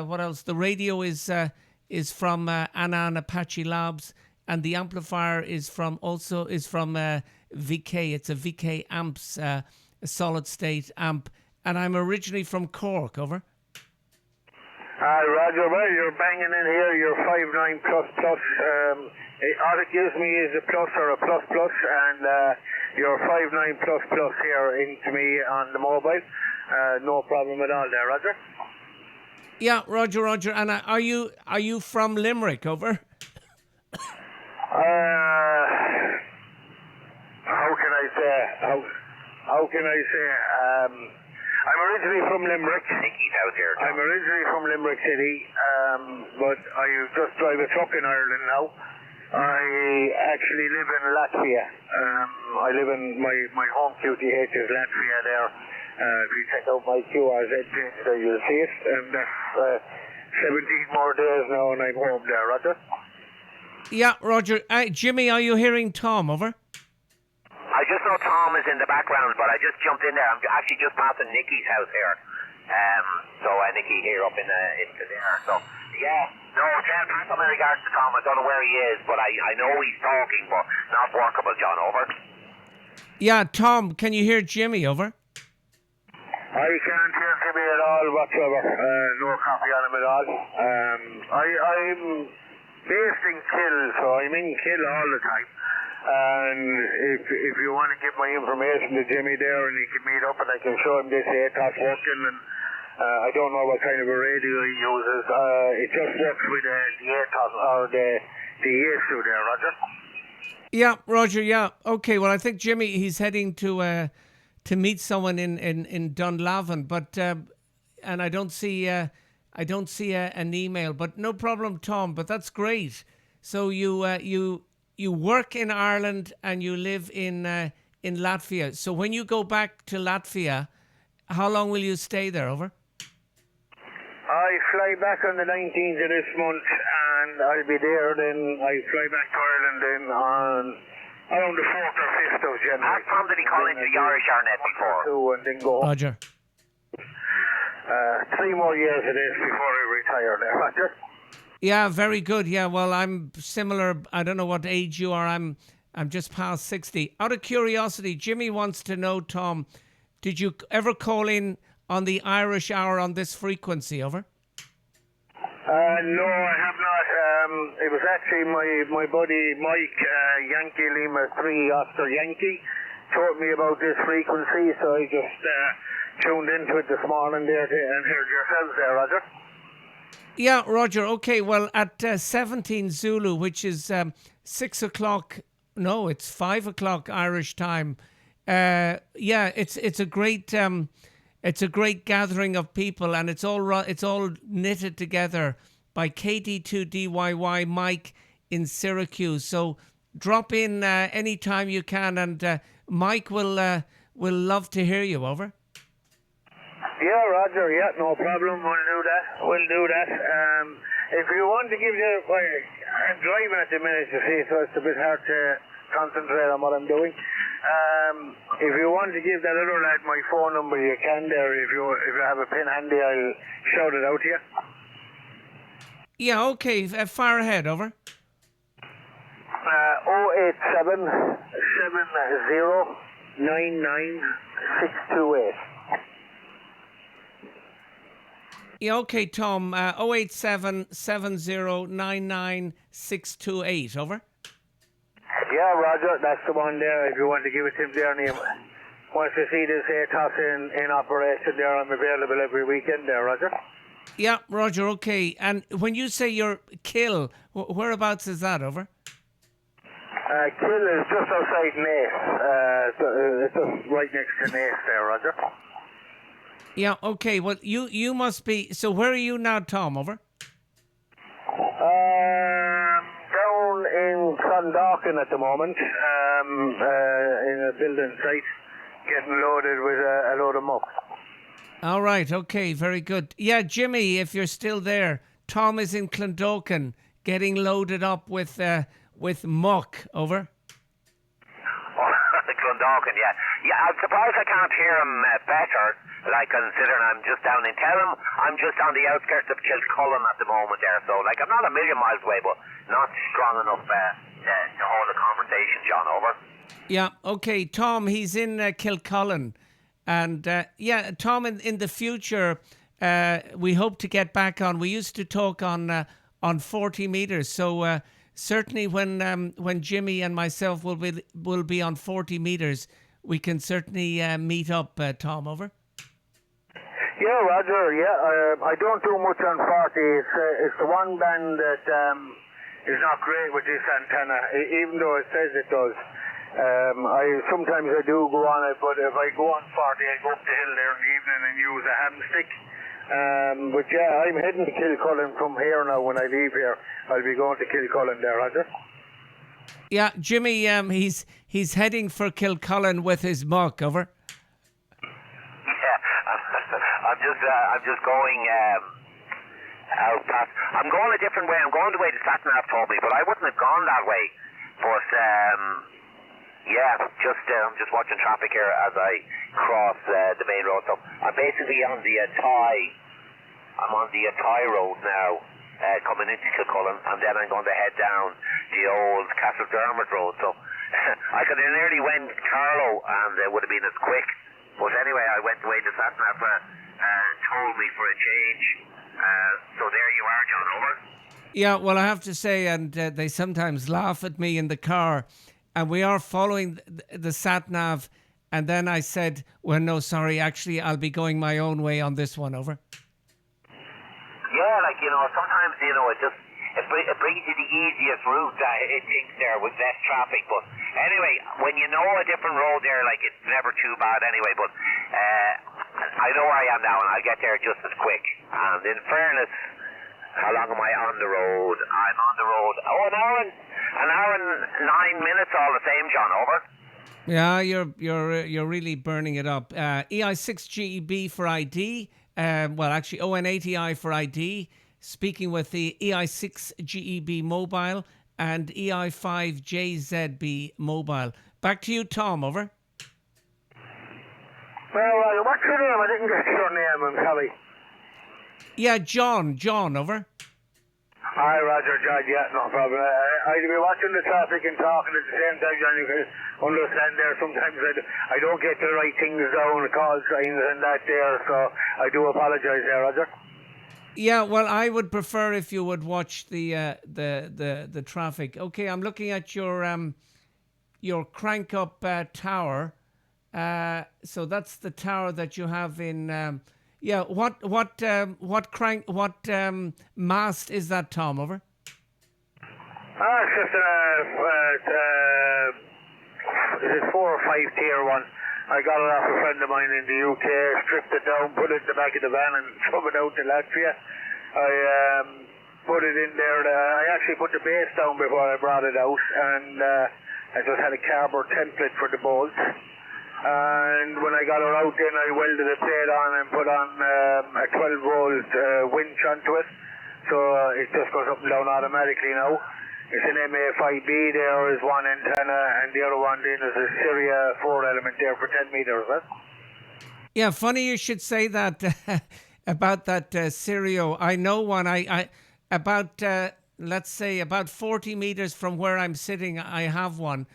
what else? The radio is from Anan Apache Labs, and the amplifier is from VK. It's a VK amps, a solid state amp. And I'm originally from Cork. Over. Roger, well, you're banging in here. You're 59 plus plus. All it gives me is a plus or a plus plus, and you're 59 plus plus here into me on the mobile. No problem at all there, Roger. Yeah, Roger. And are you from Limerick? Over. How can I say? How can I say? I'm originally from Limerick. Nicky's out here, Tom. I'm originally from Limerick City, but I just drive a truck in Ireland now. I actually live in Latvia. I live in my home QTH is Latvia there. If you check out my QRZ page there, you'll see it. And that's 17 more days now, and I'm home there, Roger. Yeah, Roger. Jimmy, are you hearing Tom? Over. I just know Tom is in the background, but I just jumped in there. I'm actually just passing Nicky's house here. So Nicky here up into there. So Yeah. No, tell pass on my regards to Tom. I don't know where he is, but I know he's talking, but not workable, John. Over. Yeah, Tom, can you hear Jimmy? Over. I can't hear Jimmy at all whatsoever. No copy on him at all. I'm based in Kill, so I'm in Kill all the time. And if you want to give my information to Jimmy there, and he can meet up, and I can show him this ATOS working, and I don't know what kind of a radio he uses. It just works with the ATOS or the issue there, Roger. Yeah, Roger. Yeah. Okay. Well, I think Jimmy, he's heading to meet someone in Dunlavin, but and I don't see an email, but no problem, Tom. But that's great. So you work in Ireland and you live in Latvia. So when you go back to Latvia, how long will you stay there? Over. I fly back on the 19th of this month, and I'll be there. Then I fly back to Ireland then on around the 4th or 5th of January. Tom, did he call into the Irish Arnet before? And then go. Roger. 3 more years of this before I retire there, Roger. Yeah, very good. Yeah, well, I'm similar. I don't know what age you are. I'm just past 60. Out of curiosity, Jimmy wants to know, Tom, did you ever call in on the Irish Hour on this frequency? Over. No, I have not. It was actually my buddy Mike, Yankee Lima 3 Oscar Yankee, told me about this frequency, so I just tuned into it this morning there and heard yourselves there, Roger. Yeah, Roger. Okay, well, at 17 Zulu, which is 6 o'clock. No, it's 5 o'clock Irish time. Yeah, it's a great gathering of people, and it's all knitted together by KD2DYY Mike in Syracuse. So drop in anytime you can, and Mike will love to hear you. Over. Yeah, Roger. Yeah, no problem. We'll do that. If you want to give I'm driving at the minute, you see, so it's a bit hard to concentrate on what I'm doing. If you want to give that other lad my phone number, you can there. If you have a pen handy, I'll shout it out to you. Yeah, okay. Far ahead. Over. 087 70 99 628. Yeah, okay, Tom. 087 70 99 628. Over. Yeah, Roger, that's the one there. If you want to give it to him there, and he wants to see this ATOS in operation there, I'm available every weekend there, Roger. Yeah, Roger, okay. And when you say you're Kill, whereabouts is that? Over. Kill is just outside Naas. It's just right next to Naas there, Roger. Yeah, okay. Well, you must be... So where are you now, Tom? Over. Down in Clondalkin at the moment, in a building site, getting loaded with a load of muck. All right, okay, very good. Yeah, Jimmy, if you're still there, Tom is in Clondalkin getting loaded up with muck. Over. Clondalkin, yeah. Yeah, I'm surprised I can't hear him better, like, considering I'm just down in Tellum. I'm just on the outskirts of Kilcullen at the moment there, so, like, I'm not a million miles away, but not strong enough to hold a conversation, John. Over. Yeah, okay, Tom, he's in Kilcullen. And, yeah, Tom, in the future, we hope to get back on. We used to talk on 40 metres, so... certainly, when Jimmy and myself will be on 40 metres, we can certainly meet up. Tom, over. Yeah, Roger. Yeah, I don't do much on 40. It's the one band that is not great with this antenna, even though it says it does. Sometimes I do go on it, but if I go on 40, I go up the hill there in the evening and use a hamstick. But yeah, I'm heading to Kilcullen from here now. When I leave here, I'll be going to Kilcullen there, Roger. Yeah, Jimmy, he's heading for Kilcullen with his muck. Over. Yeah, I'm just going out past. I'm going a different way. I'm going the way the sat-nav told me, but I wouldn't have gone that way. But yeah, I'm just watching traffic here as I cross the main road. So I'm basically on the Athy. I'm on the Athy road now, coming into Kilcullen, and then I'm going to head down the old Castledermot Road. So I could have nearly went Carlow, and it would have been as quick. But anyway, I went the way the sat-nav told me for a change. So there you are, John. Over. Yeah, well, I have to say, and they sometimes laugh at me in the car, and we are following the sat-nav, and then I said, well, no, sorry, actually, I'll be going my own way on this one. Over. Yeah, like, sometimes, it brings you the easiest route, it thinks there, with less traffic. But anyway, when you know a different road there, like, it's never too bad anyway. But I know where I am now, and I'll get there just as quick. And in fairness, how long am I on the road? I'm on the road. Oh, an hour and 9 minutes all the same, John. Over. Yeah, you're really burning it up. EI6 GEB for ID. Well, actually, ON80i for ID. Speaking with the EI6 GEB mobile and EI5 JZB mobile. Back to you, Tom. Over. Well, what's your name? I didn't get your name, I'm sorry. Yeah, John. Over. Hi, Roger, John, yeah, no problem. I'd be watching the traffic and talking at the same time, John. You can understand there. Sometimes I don't get the right things down, call signs and that there, so I do apologise there, Roger. Yeah, well, I would prefer if you would watch the traffic. Okay, I'm looking at your crank up tower. So that's the tower that you have in. Yeah, what mast is that, Tom? Over. It's just is it 4 or 5 tier one? I got it off a friend of mine in the UK, stripped it down, put it in the back of the van and drove it out to Latvia. I put it in there, I actually put the base down before I brought it out, and I just had a cardboard template for the bolts. And when I got her out then I welded a plate on and put on a 12 volt winch onto it. So it just goes up and down automatically now. It's an MA5B there is one antenna, and the other one then is a Syria 4 element there for 10 meters. Huh? Yeah, funny you should say that about that Syria. I know one. I about let's say about 40 meters from where I'm sitting, I have one,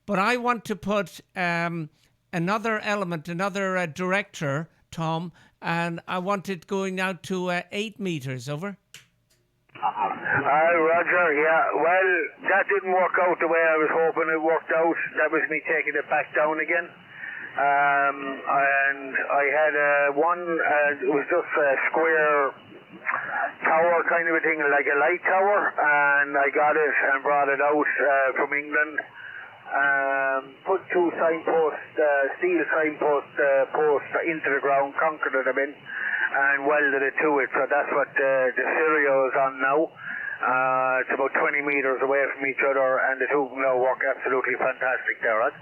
but I want to put another element, another director, Tom, and I want it going out to 8 meters. Over. Roger, yeah. Well, that didn't work out the way I was hoping it worked out. That was me taking it back down again. And I had one, it was just a square tower kind of a thing, like a light tower, and I got it and brought it out from England. Put 2 signposts, steel signpost posts into the ground, concreted them in, and welded it to it. So that's what the Syria is on now. It's about 20 meters away from each other, and the two now work absolutely fantastic there, right?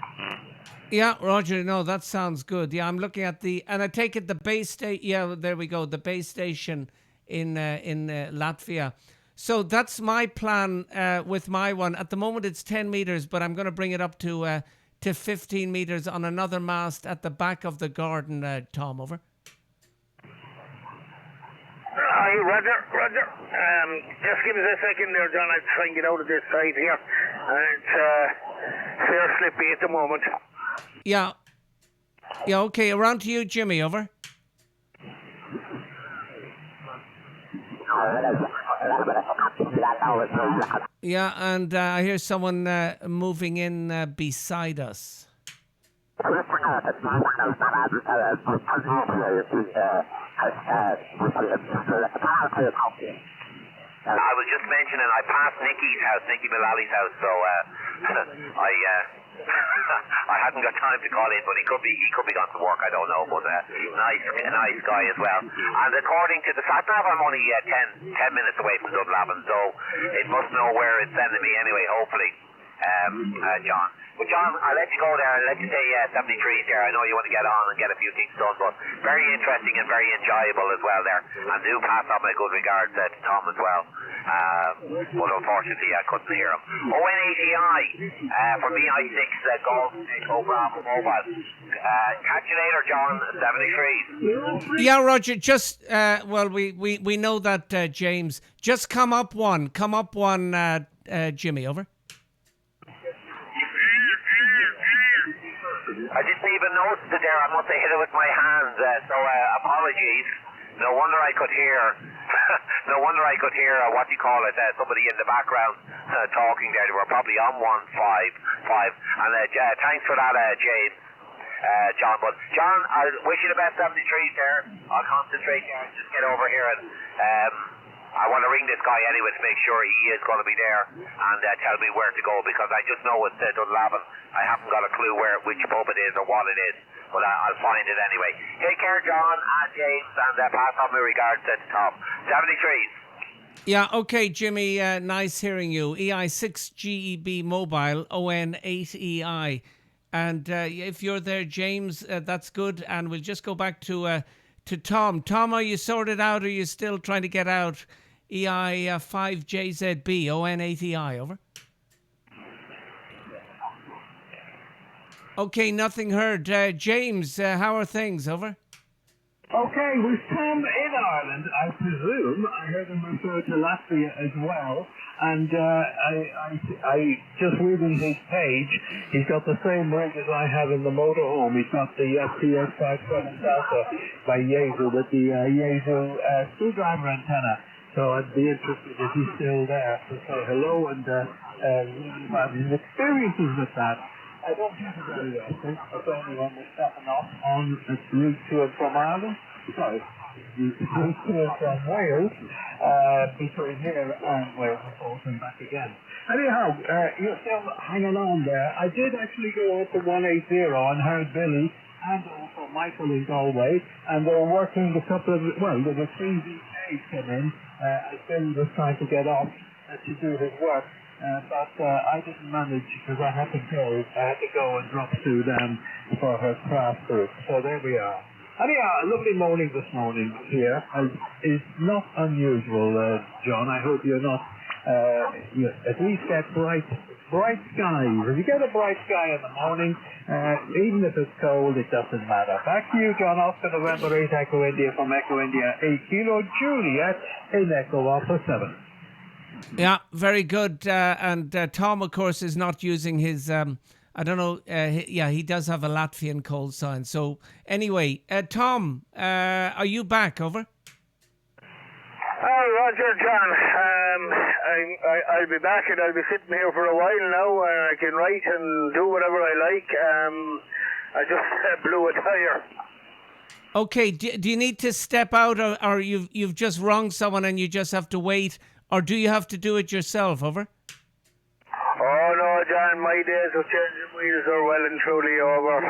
Yeah, Roger, no, that sounds good. Yeah, I'm looking at and I take it the base station, yeah, there we go, the base station in Latvia. So that's my plan with my one. At the moment it's 10 meters, but I'm going to bring it up to 15 meters on another mast at the back of the garden, Tom. Over. Hi, Roger. Just give us a second there, John. I'll try and get out of this side here. It's fair slippy at the moment. Yeah, okay. Around to you, Jimmy. Over. Yeah, and I hear someone moving in beside us. I was just mentioning I passed Nicky Mullally's house, so I hadn't got time to call in, but he could be gone to work, I don't know, but nice guy as well. And according to the sat nav, I'm only 10 minutes away from Dublin, so it must know where it's sending me anyway, hopefully, John. But John, I'll let you go there and let you say 73 there. I know you want to get on and get a few things done, but very interesting and very enjoyable as well there. And do pass on my good regards to Tom as well. but unfortunately I couldn't hear him. ON80i from EI6 Golf Echo Bravo Mobile. Catch you later, John. 73. Yeah, Roger. Just well, we know that James. Just come up one, Jimmy. Over. I didn't even notice it there. I must have hit it with my hands. So apologies. No wonder I could hear. No wonder I could hear what do you call it? Somebody in the background talking there. They were probably on 155. And thanks for that, James. John, but John, I wish you the best 73 there. I'll concentrate there and just get over here and I want to ring this guy anyway to make sure he is going to be there and tell me where to go, because I just know it's Dunlavin. I haven't got a clue which pub it is or what it is, but I'll find it anyway. Take care, John and James, and pass on my regards to Tom. 73s. Yeah, okay, Jimmy, nice hearing you. EI6 GEB Mobile, ON8EI. And if you're there, James, that's good. And we'll just go back to Tom. Tom, are you sorted out? Or are you still trying to get out? EI5JZB, ON8EI, over. Okay, nothing heard. James, how are things? Over. Okay, was Tom in Ireland, I presume? I heard him refer to Latvia as well. And I just reading his page, he's got the same rig as I have in the motorhome. He's got the FTS 57 Delta by Yaesu with the Yaesu screwdriver antenna. So I'd be interested if he's still there to say hello and about his experiences with that. I don't use it very often. It's only when we're stepping off on its route to and from Ireland. Sorry. Route to and from Wales, between here and Wales, of course, and back again. Anyhow, you're still hanging on there. I did actually go up to 180 and heard Billy and also Michael in Galway, and they were working a couple of, well, there were 3 VKs come in, as Billy was trying to get off to do his work. But I didn't manage because I had to go. I had to go and drop Sue down for her craft group. So there we are. Anyhow, a lovely morning this morning here. It's not unusual, John. I hope you're not. You at least get bright skies. If you get a bright sky in the morning, even if it's cold, it doesn't matter. Back to you, John. Oscar November 8 Echo India from Echo India 8 Kilo Juliet in Echo Alpha 7. Yeah, very good. And Tom, of course, is not using his, I don't know, he does have a Latvian call sign. So anyway, Tom, are you back? Over. Oh, Roger, John. I'll be back and I'll be sitting here for a while now. I can write and do whatever I like. I just blew a tire. Okay, do you need to step out or you've just rung someone and you just have to wait? Or do you have to do it yourself, over? Oh, no, John, my days of changing wheels are well and truly over.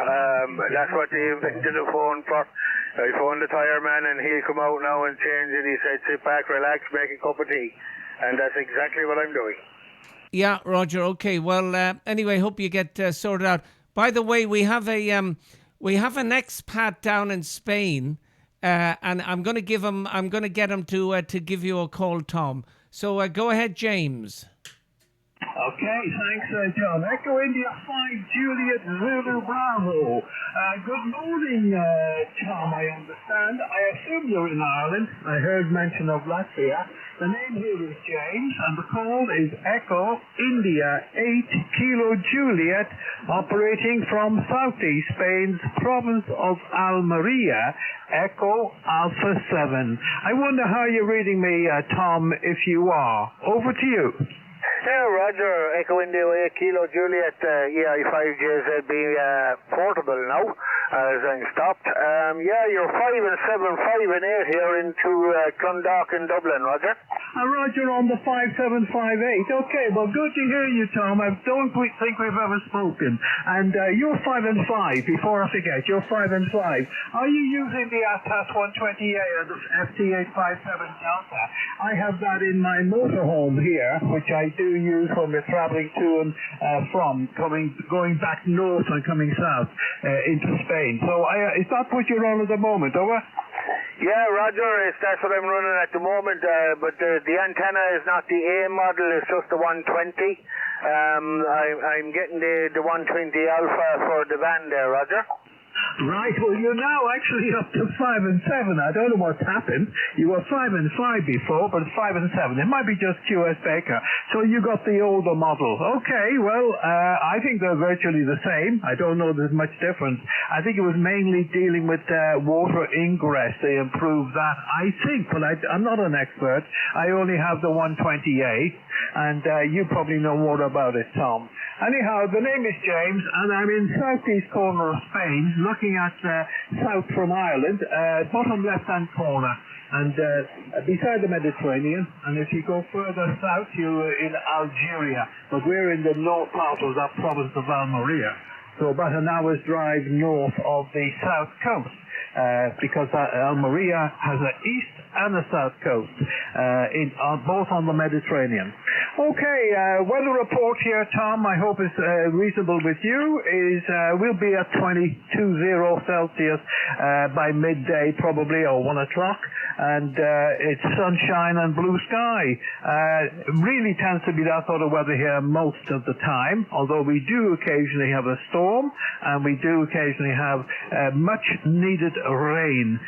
That's what they invented the phone for. I phoned the tyre man and he'll come out now and change it. He said, sit back, relax, make a cup of tea. And that's exactly what I'm doing. Yeah, Roger, okay. Well, anyway, hope you get sorted out. By the way, we have an expat down in Spain, and I'm going to get him to give you a call, Tom. So go ahead, James. Okay, thanks, John. Echo India 5 Juliet Zulu Bravo. Good morning, Tom, I understand. I assume you're in Ireland. I heard mention of Latvia. The name here is James, and the call is Echo India 8 Kilo Juliet, operating from southeast Spain's province of Almeria, Echo Alpha 7. I wonder how you're reading me, Tom, if you are. Over to you. Yeah, Roger, Echo India 8 Kilo Juliet, EI5JZB portable now, as I'm stopped. You're 5 and 7, 5 and 8 here into Clondalk in Dublin, Roger. Roger on the 5758. Okay, well, good to hear you, Tom. I don't think we've ever spoken. And you're 5 and 5, before I forget, you're 5 and 5. Are you using the ATAS 128 or the FT857 Delta? I have that in my motorhome here, which I do use when we're traveling to and from, going back north and coming south into Spain. So is that what you're on at the moment, over? Yeah, Roger, that's what I'm running at the moment, but the antenna is not the A model, it's just the 120. I'm getting the 120 Alpha for the van there, Roger. Right, well, you're now actually up to 5 and 7. I don't know what's happened. You were 5 and 5 before, but 5 and 7. It might be just QS Baker. So you got the older model. Okay, well, I think they're virtually the same. I don't know there's much difference. I think it was mainly dealing with water ingress. They improved that, I think, but I'm not an expert. I only have the 128, and you probably know more about it, Tom. Anyhow, the name is James, and I'm in southeast corner of Spain, looking at south from Ireland, bottom left-hand corner, and beside the Mediterranean. And if you go further south, you're in Algeria, but we're in the north part of that province of Almeria, so about an hour's drive north of the south coast. Because Almeria has an east and a south coast, both on the Mediterranean. Okay, weather report here, Tom, I hope is reasonable with you, is we'll be at 22.0 Celsius by midday probably, or 1 o'clock, and it's sunshine and blue sky. Really tends to be that sort of weather here most of the time, although we do occasionally have a storm, and we do occasionally have much needed rain,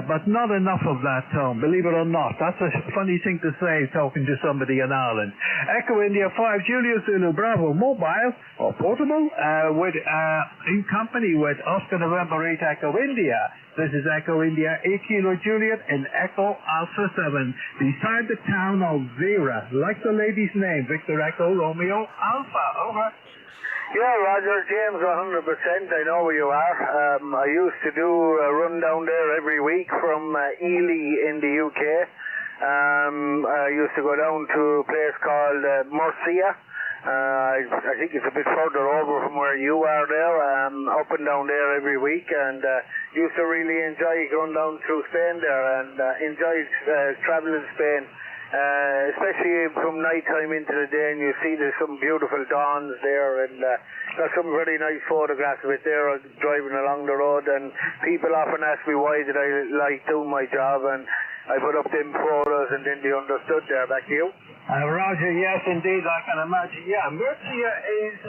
but not enough of that, Tom, believe it or not. That's a funny thing to say talking to somebody in Ireland. Echo India 5 Julius Zulu Bravo mobile or portable in company with Oscar November 8 Echo India. This is Echo India 8 Kilo Juliet in Echo Alpha 7 beside the town of Vera, like the lady's name, Victor Echo Romeo Alpha. Over. Yeah, Roger, James, 100%. I know where you are. I used to do a run down there every week from Ely in the UK. I used to go down to a place called Murcia. I think it's a bit further over from where you are there, up and down there every week, and used to really enjoy going down through Spain there, and enjoyed traveling Spain. Especially from night time into the day, and you see there's some beautiful dawns there, and got some very nice photographs of it there driving along the road, and people often ask me why did I like doing my job, and I put up them photos, and then they understood there. Back to you. Roger, yes indeed, I can imagine. Yeah, Murcia is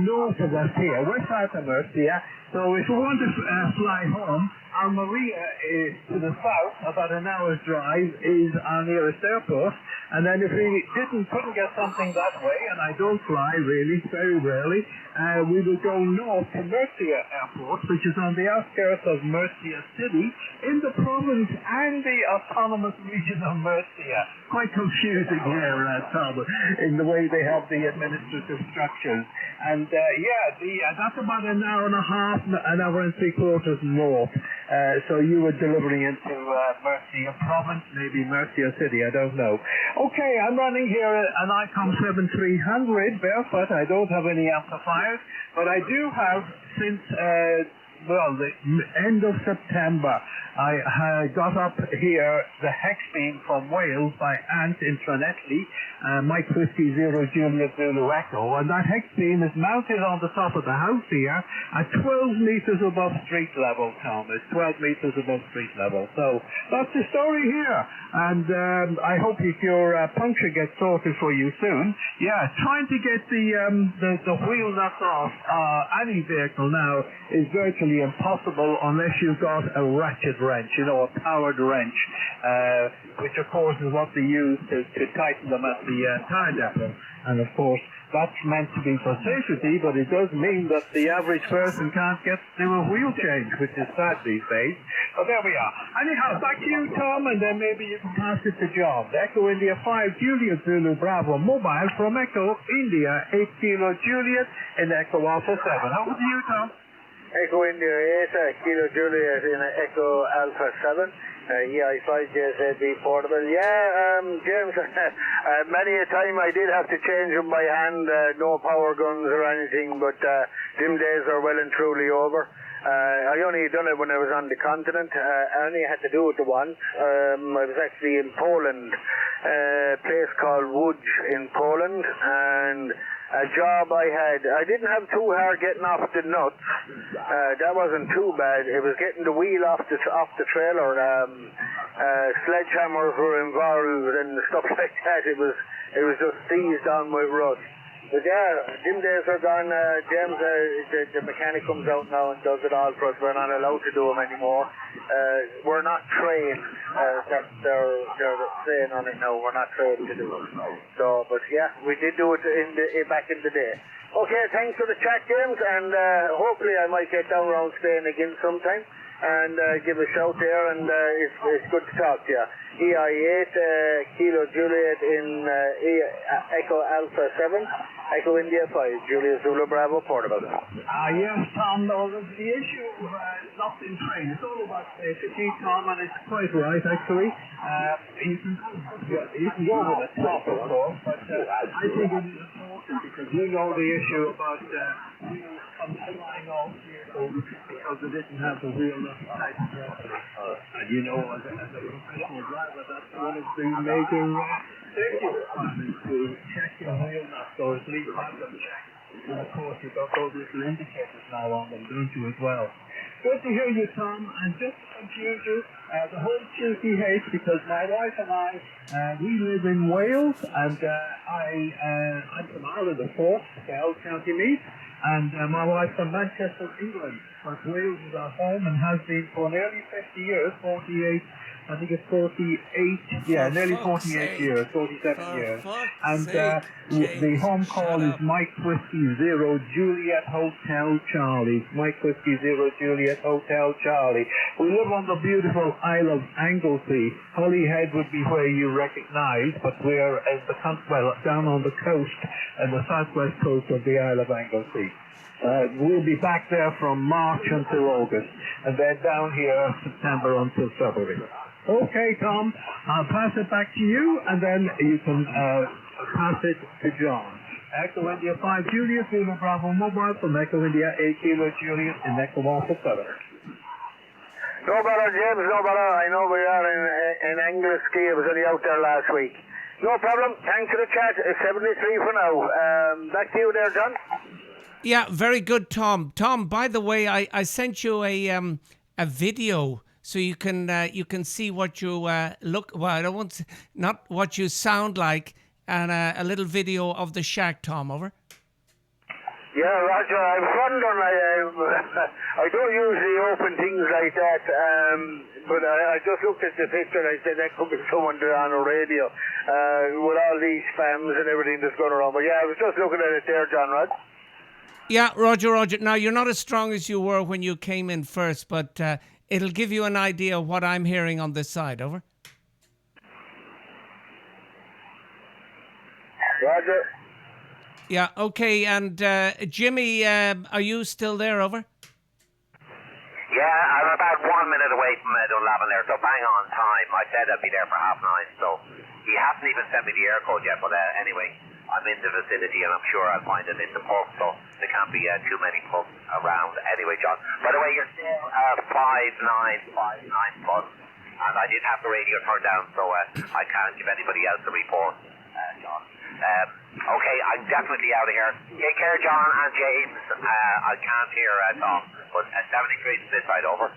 north of us here. We're south of Murcia, so if we want to fly home, Almeria is to the south, about an hour's drive, is our nearest airport. And then if we couldn't get something that way, and I don't fly really, very rarely, we will go north to Murcia Airport, which is on the outskirts of Murcia City, in the province and the autonomous region of Murcia. Quite confusing here, Tom, in the way they have the administrative structures. And that's about an hour and a half, an hour and 3/4 north. So you were delivering into Murcia province, maybe Murcia City, I don't know. Okay, I'm running here an ICOM 7300 barefoot. I don't have any amplifiers, but I do have since the end of September. I got up here the hex beam from Wales by Ant in Llanelli, Mike Whiskey 0 Juliet Zulu Echo, and that hex beam is mounted on the top of the house here at 12 meters above street level, Tom. It's 12 meters above street level. So that's the story here, and I hope if your puncture gets sorted for you soon. Yeah, trying to get the wheel nuts off any vehicle now is virtually impossible unless you've got a ratchet wrench, a powered wrench, which of course is what they use to tighten them at the tire depot. And of course, that's meant to be for safety, but it does mean that the average person can't do a wheel change, which is sad these days. But there we are. Anyhow, back to you, Tom, and then maybe you can pass it to John. Echo India 5 Juliet Zulu Bravo mobile from Echo India 8 Kilo Juliet in Echo Alpha 7. Over to you, Tom. Echo India 8 Kilo Juliet in Echo Alpha 7. EI5 JZB portable. Yeah, James, many a time I did have to change them by hand, no power guns or anything, but them days are well and truly over. I only done it when I was on the continent. I only had to do it once. I was actually in Poland, a place called Łódź in Poland, and a job I had. I didn't have too hard getting off the nuts. That wasn't too bad. It was getting the wheel off the trailer. Sledgehammers were involved and stuff like that. It was just seized on with rust. But yeah, them days are gone. James, the mechanic comes out now and does it all for us. We're not allowed to do them anymore. We're not trained. They're saying on it now. We're not trained to do it. So, but yeah, we did do it back in the day. Okay, thanks for the chat, James, and hopefully I might get down around Spain again sometime and give a shout there, and it's good to talk to you. EI8, Kilo Juliet in Echo Alpha 7, Echo India 5, Juliet Zulu Bravo, Portable. Yes, Tom, no, the issue is not in train. It's all about safety, Tom, and it's quite right, actually. You can go over the top, of course, but I think it is important because you know the issue about wheels flying off vehicles because they didn't have the wheel tight properly. And you know, as a professional driver, that's one of the major safety requirements to check your wheel nuts, or at least have them checked. And of course, you've got those little indicators now on them, don't you, as well? Good to hear you, Tom, and just to confuse you, the whole QTH, because my wife and I, we live in Wales, and I'm from Ireland, of course, Kells County Meath, and my wife's from Manchester, England, but Wales is our home and has been for nearly 50 years, 48, I think it's 48, yeah, nearly 48 years, 47 years. And the home call is Mike Whiskey 0 Juliet Hotel Charlie. Mike Whiskey 0 Juliet Hotel Charlie. We live on the beautiful Isle of Anglesey. Holyhead would be where you recognize, but we're in the down on the coast, and the southwest coast of the Isle of Anglesey. We'll be back there from March until August, and then down here September until February. Okay, Tom, I'll pass it back to you, and then you can pass it to John. Echo India 5 Juliet, Lima Bravo Mobile from Echo India 8 Kilo Juliet in Echo Alpha 7. No bother, James, no bother. I know we are in Anglesey. I was only out there last week. No problem. Thanks for the chat. It's 73 for now. Back to you there, John. Yeah, very good, Tom. Tom, by the way, I sent you a video so you can see what you look. Well, I don't want not what you sound like, and a little video of the shack. Tom, over. Yeah, Roger. I was wondering. I don't usually open things like that, but I just looked at the picture and I said that could be someone on a radio with all these spams and everything that's going around. But yeah, I was just looking at it there, John. Rod. Yeah, Roger. Now, you're not as strong as you were when you came in first, but it'll give you an idea of what I'm hearing on this side. Over. Roger. Yeah, okay. And Jimmy, are you still there? Over. Yeah, I'm about 1 minute away from Dunlavin there, so bang on time. I said I'd be there for 9:30, so he hasn't even sent me the air code yet, but anyway, I'm in the vicinity and I'm sure I'll find it in the pub, so there can't be too many pubs around. Anyway, John, by the way, you're still 5959 plus, and I did have the radio turned down, so I can't give anybody else a report, John. Okay, I'm definitely out of here. Take care, John and James. I can't hear Tom, but 73 to this side, over.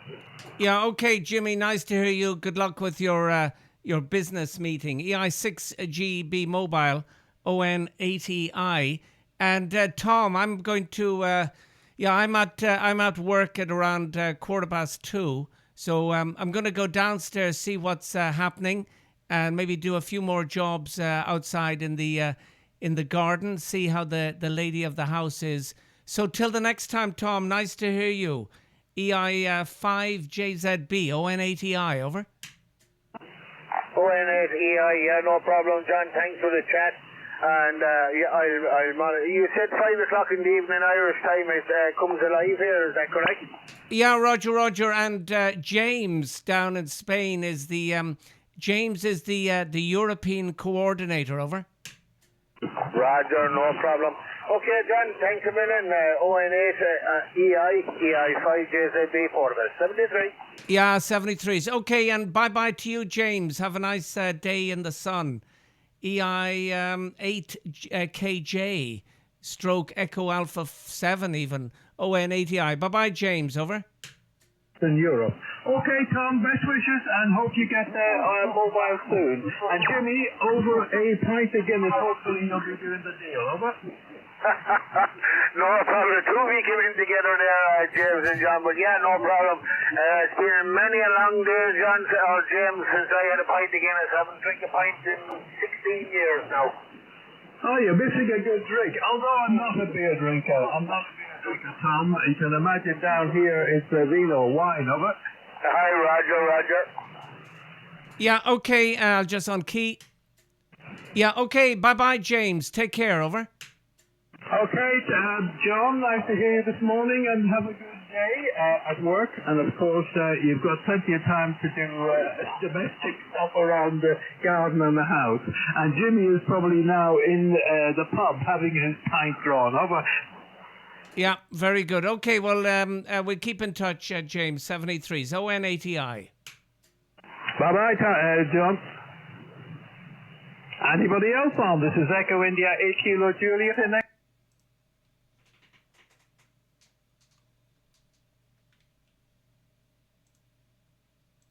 Yeah, okay, Jimmy, nice to hear you. Good luck with your business meeting. EI6GB Mobile, ON80I. And Tom, I'm going to, I'm at work at around 2:15, so I'm going to go downstairs, see what's happening, and maybe do a few more jobs outside in the garden, see how the lady of the house is. So till the next time, Tom, nice to hear you. EI5JZB, ON80I, over. ON80I, yeah, no problem, John. Thanks for the chat. And I'll you said 5 o'clock in the evening Irish time. It comes alive here. Is that correct? Yeah, Roger. And James down in Spain is the the European coordinator. Over. Roger, no problem. Okay, John, thanks a million. EI5JZB Portable 73. Yeah, 73s. Okay, and bye to you, James. Have a nice day in the sun. EI8KJ stroke Echo Alpha 7 even, ON80I. Bye-bye, James, over. In Europe. Okay, Tom, best wishes and hope you get mobile soon. And Jimmy, over a pint of Guinness, hopefully you'll be doing the deal, over? No problem. The two of you came in together there, James and John, but yeah, no problem. It's been many a long day, John, or James, since I had a pint of Guinness. I haven't drank a pint in 16 years now. Oh, you're missing a good drink. Although I'm not a beer drinker. Tom, you can imagine down here it's a vino wine, over. Hi, Roger. Yeah, okay, I'll just on key. Yeah, okay, bye-bye, James. Take care, over. Okay, John, nice to hear you this morning and have a good day at work. And of course, you've got plenty of time to do domestic stuff around the garden and the house. And Jimmy is probably now in the pub having his pint drawn, over. Yeah, very good. Okay, well, we'll keep in touch, James. 783's ON80I. Bye-bye, John. Anybody else on? This is Echo India 8 Kilo Juliet in